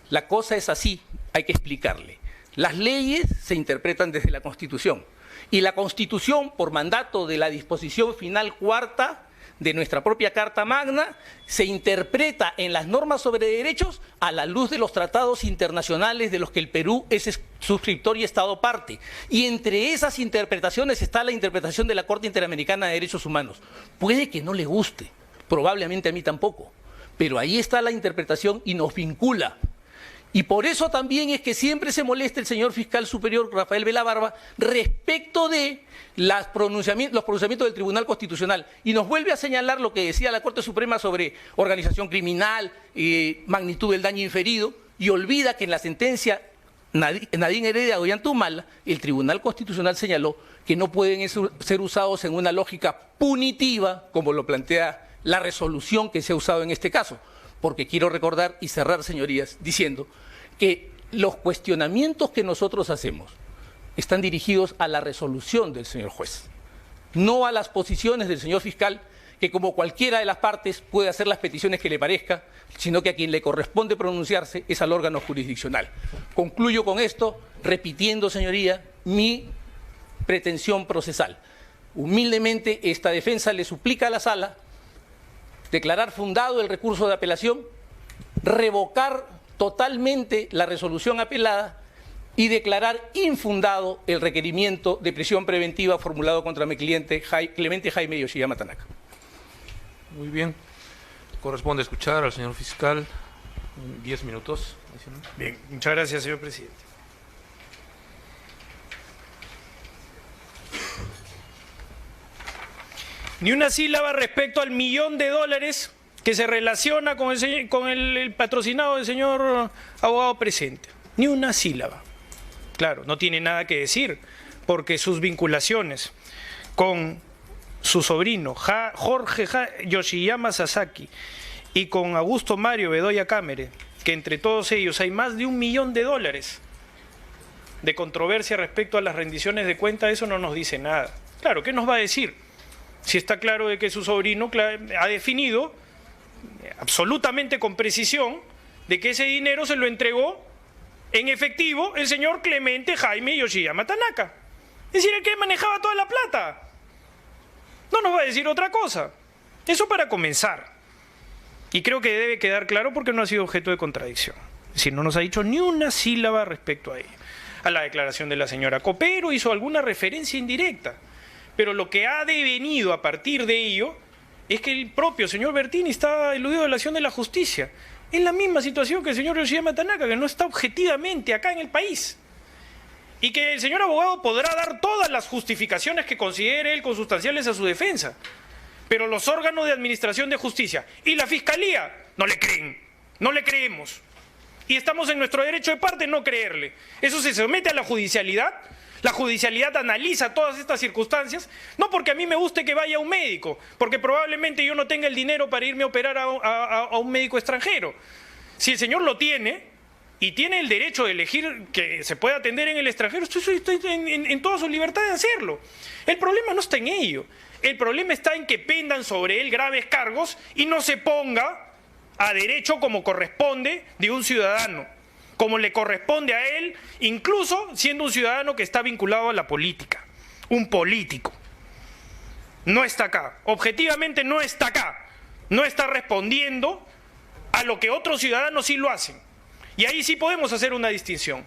la cosa es así, hay que explicarle. Las leyes se interpretan desde la Constitución. Y la Constitución, por mandato de la disposición final cuarta de nuestra propia Carta Magna, se interpreta en las normas sobre derechos a la luz de los tratados internacionales de los que el Perú es suscriptor y Estado parte. Y entre esas interpretaciones está la interpretación de la Corte Interamericana de Derechos Humanos. Puede que no le guste, probablemente a mí tampoco, pero ahí está la interpretación y nos vincula. Y por eso también es que siempre se molesta el señor fiscal superior Rafael Velabarba respecto de los pronunciamientos del Tribunal Constitucional. Y nos vuelve a señalar lo que decía la Corte Suprema sobre organización criminal, magnitud del daño inferido, y olvida que en la sentencia Nadine Heredia Ollantumala, el Tribunal Constitucional señaló que no pueden ser usados en una lógica punitiva, como lo plantea la resolución que se ha usado en este caso. Porque quiero recordar y cerrar, señorías, diciendo que los cuestionamientos que nosotros hacemos están dirigidos a la resolución del señor juez, no a las posiciones del señor fiscal, que como cualquiera de las partes puede hacer las peticiones que le parezca, sino que a quien le corresponde pronunciarse es al órgano jurisdiccional. Concluyo con esto, repitiendo, señoría, mi pretensión procesal. Humildemente, esta defensa le suplica a la Sala declarar fundado el recurso de apelación, revocar totalmente la resolución apelada y declarar infundado el requerimiento de prisión preventiva formulado contra mi cliente Clemente Jaime Yoshiyama Tanaka. Muy bien. Corresponde escuchar al señor fiscal. 10 minutos. Bien, muchas gracias, señor presidente. Ni una sílaba respecto al $1.000.000 que se relaciona con el patrocinado del señor abogado presente. Ni una sílaba. Claro, no tiene nada que decir, porque sus vinculaciones con su sobrino Jorge Yoshiyama Sasaki y con Augusto Mario Bedoya Cámara, que entre todos ellos hay más de $1 millón de controversia respecto a las rendiciones de cuenta, eso no nos dice nada. Claro, ¿qué nos va a decir? Si está claro de que su sobrino ha definido absolutamente con precisión de que ese dinero se lo entregó en efectivo el señor Clemente Jaime Yoshiyama Tanaka. Es decir, el que manejaba toda la plata. No nos va a decir otra cosa. Eso para comenzar. Y creo que debe quedar claro porque no ha sido objeto de contradicción. Es decir, no nos ha dicho ni una sílaba respecto a ello. A la declaración de la señora Copero hizo alguna referencia indirecta. Pero lo que ha devenido a partir de ello es que el propio señor Bertini está eludido de la acción de la justicia. Es la misma situación que el señor Yoshiyama Tanaka, que no está objetivamente acá en el país. Y que el señor abogado podrá dar todas las justificaciones que considere él consustanciales a su defensa. Pero los órganos de administración de justicia y la fiscalía no le creen, no le creemos. Y estamos en nuestro derecho de parte no creerle. Eso se somete a la judicialidad. La judicialidad analiza todas estas circunstancias, no porque a mí me guste que vaya un médico, porque probablemente yo no tenga el dinero para irme a operar a un médico extranjero. Si el señor lo tiene, y tiene el derecho de elegir que se pueda atender en el extranjero, estoy en toda su libertad de hacerlo. El problema no está en ello. El problema está en que pendan sobre él graves cargos y no se ponga a derecho como corresponde de un ciudadano, como le corresponde a él, incluso siendo un ciudadano que está vinculado a la política. Un político. No está acá. Objetivamente no está acá. No está respondiendo a lo que otros ciudadanos sí lo hacen. Y ahí sí podemos hacer una distinción.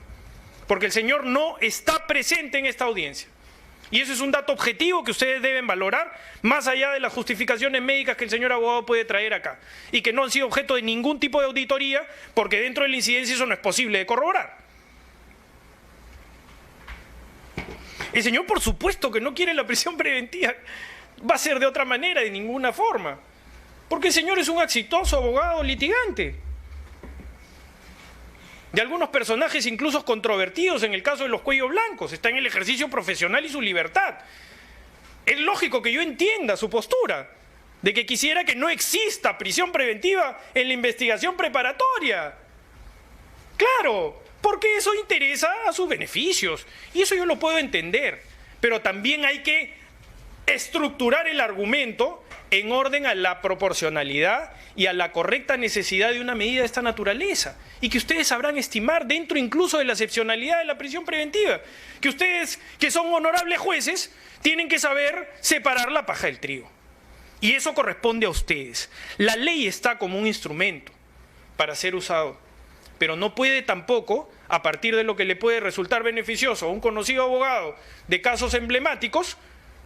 Porque el señor no está presente en esta audiencia. Y eso es un dato objetivo que ustedes deben valorar, más allá de las justificaciones médicas que el señor abogado puede traer acá, y que no han sido objeto de ningún tipo de auditoría, porque dentro de la incidencia eso no es posible de corroborar. El señor, por supuesto, que no quiere la prisión preventiva, va a ser de otra manera, de ninguna forma, porque el señor es un exitoso abogado litigante. De algunos personajes incluso controvertidos en el caso de los cuellos blancos, está en el ejercicio profesional y su libertad. Es lógico que yo entienda su postura, de que quisiera que no exista prisión preventiva en la investigación preparatoria. Claro, porque eso interesa a sus beneficios, y eso yo lo puedo entender, pero también hay que estructurar el argumento en orden a la proporcionalidad y a la correcta necesidad de una medida de esta naturaleza, y que ustedes sabrán estimar dentro incluso de la excepcionalidad de la prisión preventiva, que ustedes, que son honorables jueces, tienen que saber separar la paja del trigo, y eso corresponde a ustedes. La ley está como un instrumento para ser usado, pero no puede tampoco, a partir de lo que le puede resultar beneficioso a un conocido abogado de casos emblemáticos,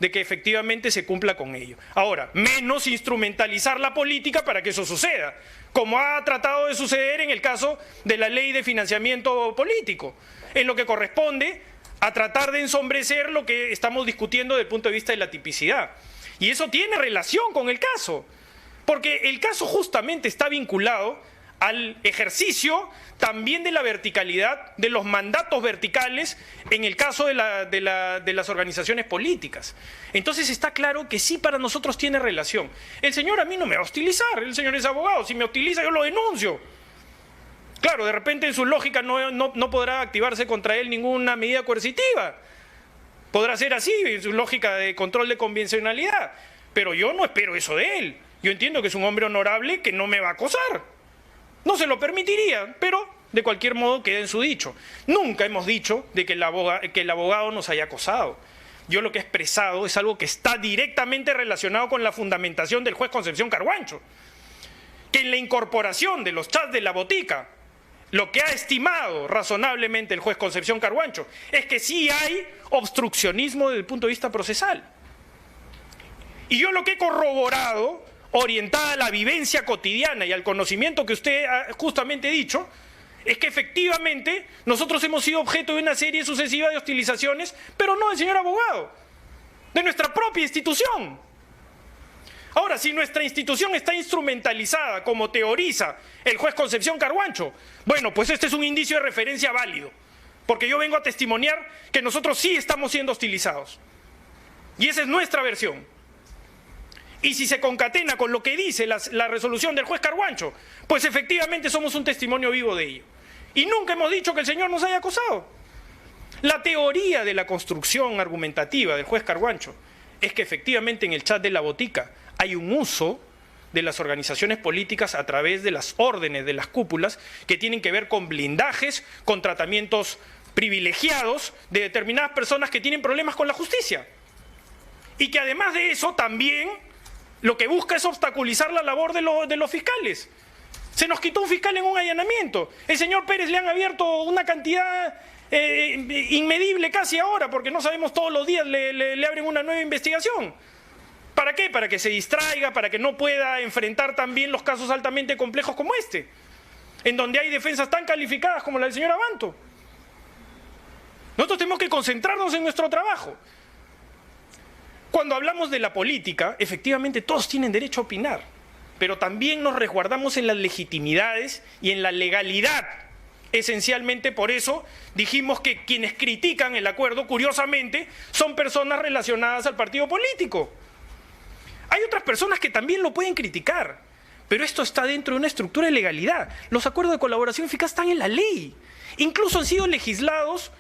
de que efectivamente se cumpla con ello. Ahora, menos instrumentalizar la política para que eso suceda, como ha tratado de suceder en el caso de la ley de financiamiento político, en lo que corresponde a tratar de ensombrecer lo que estamos discutiendo desde el punto de vista de la tipicidad. Y eso tiene relación con el caso, porque el caso justamente está vinculado al ejercicio también de la verticalidad, de los mandatos verticales en el caso de las organizaciones políticas. Entonces está claro que sí, para nosotros tiene relación. El señor a mí no me va a hostilizar, el señor es abogado, si me hostiliza yo lo denuncio. Claro, de repente en su lógica no podrá activarse contra él ninguna medida coercitiva. Podrá ser así, en su lógica de control de convencionalidad. Pero yo no espero eso de él. Yo entiendo que es un hombre honorable que no me va a acosar. No se lo permitiría, pero de cualquier modo queda en su dicho. Nunca hemos dicho de que el abogado nos haya acosado. Yo lo que he expresado es algo que está directamente relacionado con la fundamentación del juez Concepción Carhuancho. Que en la incorporación de los chats de la botica, lo que ha estimado razonablemente el juez Concepción Carhuancho es que sí hay obstruccionismo desde el punto de vista procesal. Y yo lo que he corroborado, orientada a la vivencia cotidiana y al conocimiento que usted ha justamente dicho, es que efectivamente nosotros hemos sido objeto de una serie sucesiva de hostilizaciones, pero no del señor abogado, de nuestra propia institución. Ahora, si nuestra institución está instrumentalizada como teoriza el juez Concepción Carhuancho, bueno, pues este es un indicio de referencia válido, porque yo vengo a testimoniar que nosotros sí estamos siendo hostilizados. Y esa es nuestra versión. Y si se concatena con lo que dice la resolución del juez Carhuancho, pues efectivamente somos un testimonio vivo de ello. Y nunca hemos dicho que el señor nos haya acosado. La teoría de la construcción argumentativa del juez Carhuancho es que efectivamente en el chat de la botica hay un uso de las organizaciones políticas a través de las órdenes de las cúpulas que tienen que ver con blindajes, con tratamientos privilegiados de determinadas personas que tienen problemas con la justicia. Y que además de eso también lo que busca es obstaculizar la labor de los fiscales. Se nos quitó un fiscal en un allanamiento. El señor Pérez le han abierto una cantidad inmedible casi ahora, porque no sabemos, todos los días le abren una nueva investigación. ¿Para qué? Para que se distraiga, para que no pueda enfrentar también los casos altamente complejos como este, en donde hay defensas tan calificadas como la del señor Abanto. Nosotros tenemos que concentrarnos en nuestro trabajo. Cuando hablamos de la política, efectivamente todos tienen derecho a opinar, pero también nos resguardamos en las legitimidades y en la legalidad. Esencialmente por eso dijimos que quienes critican el acuerdo, curiosamente, son personas relacionadas al partido político. Hay otras personas que también lo pueden criticar, pero esto está dentro de una estructura de legalidad. Los acuerdos de colaboración eficaz están en la ley. Incluso han sido legislados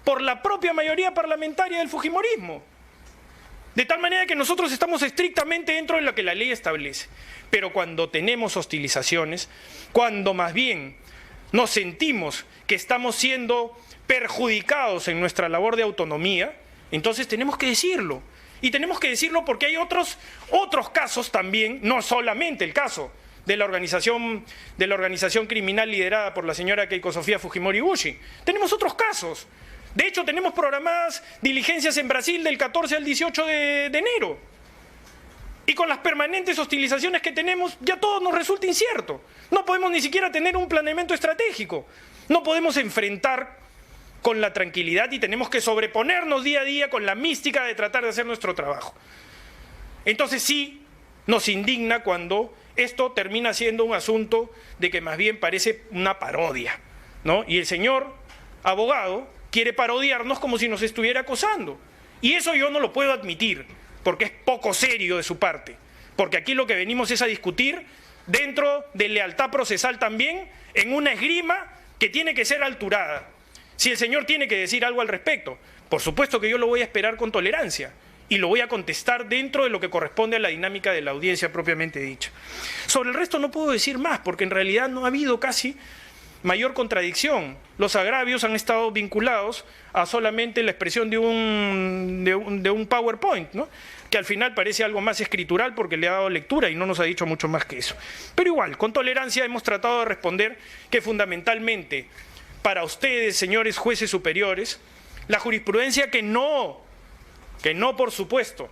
por la propia mayoría parlamentaria del fujimorismo. De tal manera que nosotros estamos estrictamente dentro de lo que la ley establece. Pero cuando tenemos hostilizaciones, cuando más bien nos sentimos que estamos siendo perjudicados en nuestra labor de autonomía, entonces tenemos que decirlo. Y tenemos que decirlo porque hay otros casos también, no solamente el caso de la organización criminal liderada por la señora Keiko Sofía Fujimori Ushi. Tenemos otros casos. De hecho, tenemos programadas diligencias en Brasil del 14 al 18 de enero. Y con las permanentes hostilizaciones que tenemos, ya todo nos resulta incierto. No podemos ni siquiera tener un planeamiento estratégico. No podemos enfrentar con la tranquilidad y tenemos que sobreponernos día a día con la mística de tratar de hacer nuestro trabajo. Entonces sí, nos indigna cuando esto termina siendo un asunto de que más bien parece una parodia, ¿no? Y el señor abogado quiere parodiarnos como si nos estuviera acosando. Y eso yo no lo puedo admitir, porque es poco serio de su parte. Porque aquí lo que venimos es a discutir dentro de lealtad procesal también, en una esgrima que tiene que ser alturada. Si el señor tiene que decir algo al respecto, por supuesto que yo lo voy a esperar con tolerancia y lo voy a contestar dentro de lo que corresponde a la dinámica de la audiencia propiamente dicha. Sobre el resto no puedo decir más, porque en realidad no ha habido casi mayor contradicción. Los agravios han estado vinculados a solamente la expresión de un PowerPoint, ¿no? Que al final parece algo más escritural porque le ha dado lectura y no nos ha dicho mucho más que eso. Pero igual, con tolerancia hemos tratado de responder que fundamentalmente para ustedes, señores jueces superiores, la jurisprudencia que no por supuesto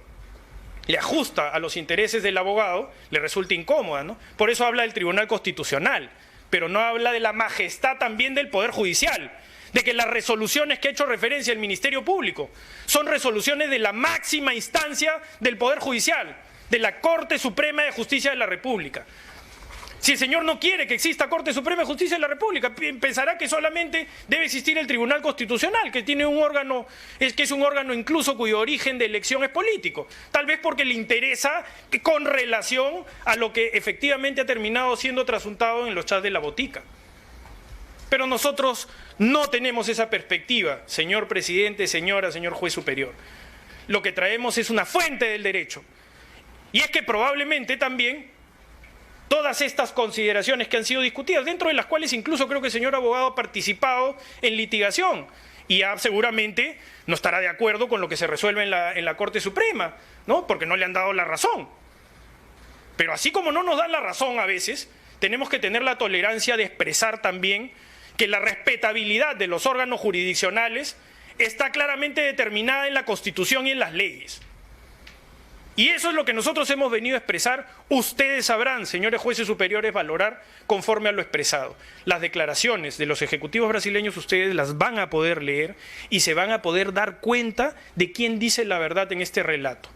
le ajusta a los intereses del abogado, le resulta incómoda, ¿no? Por eso habla del Tribunal Constitucional, pero no habla de la majestad también del Poder Judicial, de que las resoluciones que ha hecho referencia el Ministerio Público son resoluciones de la máxima instancia del Poder Judicial, de la Corte Suprema de Justicia de la República. Si el señor no quiere que exista Corte Suprema de Justicia de la República, pensará que solamente debe existir el Tribunal Constitucional, que tiene un órgano, que es un órgano incluso cuyo origen de elección es político. Tal vez porque le interesa que, con relación a lo que efectivamente ha terminado siendo trasuntado en los chats de la botica. Pero nosotros no tenemos esa perspectiva, señor presidente, señor juez superior. Lo que traemos es una fuente del derecho. Y es que probablemente también todas estas consideraciones que han sido discutidas, dentro de las cuales incluso creo que el señor abogado ha participado en litigación y seguramente no estará de acuerdo con lo que se resuelve en la Corte Suprema, ¿no? Porque no le han dado la razón. Pero así como no nos dan la razón a veces, tenemos que tener la tolerancia de expresar también que la respetabilidad de los órganos jurisdiccionales está claramente determinada en la Constitución y en las leyes. Y eso es lo que nosotros hemos venido a expresar. Ustedes sabrán, señores jueces superiores, valorar conforme a lo expresado. Las declaraciones de los ejecutivos brasileños ustedes las van a poder leer y se van a poder dar cuenta de quién dice la verdad en este relato.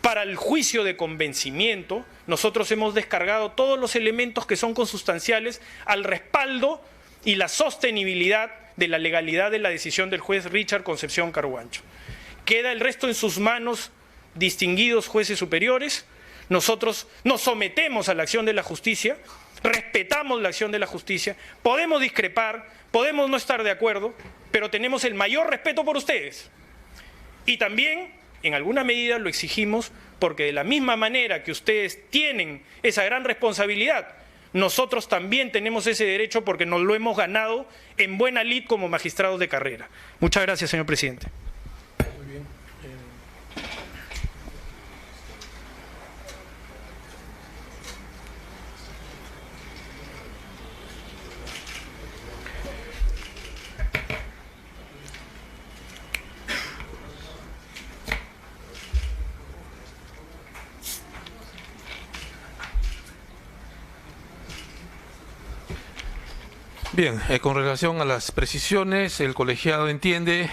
Para el juicio de convencimiento, nosotros hemos descargado todos los elementos que son consustanciales al respaldo y la sostenibilidad de la legalidad de la decisión del juez Richard Concepción Carhuancho. Queda el resto en sus manos, distinguidos jueces superiores. Nosotros nos sometemos a la acción de la justicia, respetamos la acción de la justicia, podemos discrepar, podemos no estar de acuerdo, pero tenemos el mayor respeto por ustedes. Y también, en alguna medida, lo exigimos porque de la misma manera que ustedes tienen esa gran responsabilidad, nosotros también tenemos ese derecho porque nos lo hemos ganado en buena lid como magistrados de carrera. Muchas gracias, señor presidente. Muy bien. Bien, con relación a las precisiones, el colegiado entiende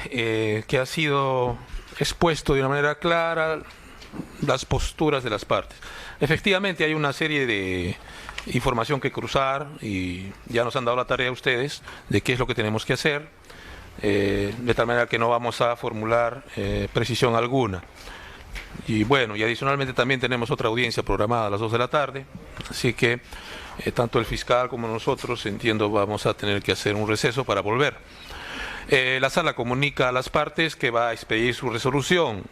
que ha sido expuesto de una manera clara las posturas de las partes. Efectivamente hay una serie de información que cruzar y ya nos han dado la tarea a ustedes de qué es lo que tenemos que hacer, de tal manera que no vamos a formular precisión alguna. Y bueno, y adicionalmente también tenemos otra audiencia programada a las 2 de la tarde, así que tanto el fiscal como nosotros, entiendo, vamos a tener que hacer un receso para volver. La sala comunica a las partes que va a expedir su resolución,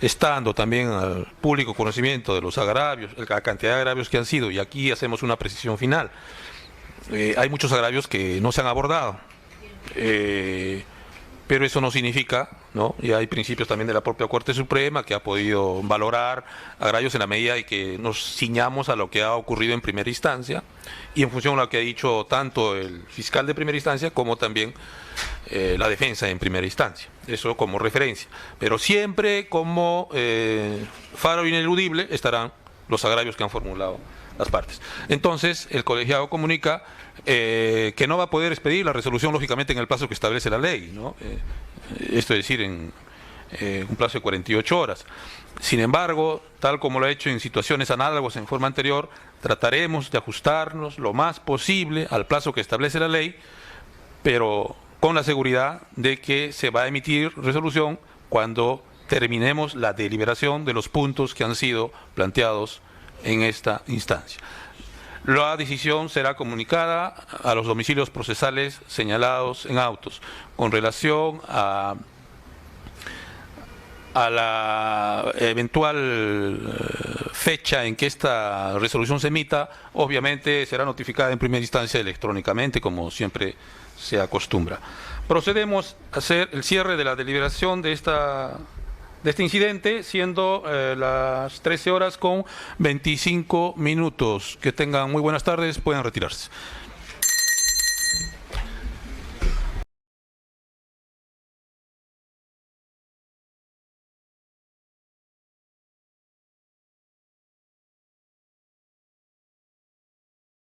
estando también al público conocimiento de los agravios, la cantidad de agravios que han sido, y aquí hacemos una precisión final. Hay muchos agravios que no se han abordado, pero eso no significa, ¿no? Y hay principios también de la propia Corte Suprema que ha podido valorar agravios en la medida de que nos ciñamos a lo que ha ocurrido en primera instancia y en función de lo que ha dicho tanto el fiscal de primera instancia como también la defensa en primera instancia. Eso como referencia. Pero siempre como faro ineludible estarán los agravios que han formulado las partes. Entonces, el colegiado comunica que no va a poder expedir la resolución, lógicamente, en el plazo que establece la ley, ¿no? Esto es decir, en un plazo de 48 horas. Sin embargo, tal como lo ha hecho en situaciones análogas en forma anterior, trataremos de ajustarnos lo más posible al plazo que establece la ley, pero con la seguridad de que se va a emitir resolución cuando terminemos la deliberación de los puntos que han sido planteados en esta instancia. La decisión será comunicada a los domicilios procesales señalados en autos. Con relación a la eventual fecha en que esta resolución se emita, obviamente será notificada en primera instancia electrónicamente, como siempre se acostumbra. Procedemos a hacer el cierre de la deliberación de este incidente, siendo las 13 horas con 25 minutos. Que tengan muy buenas tardes, pueden retirarse.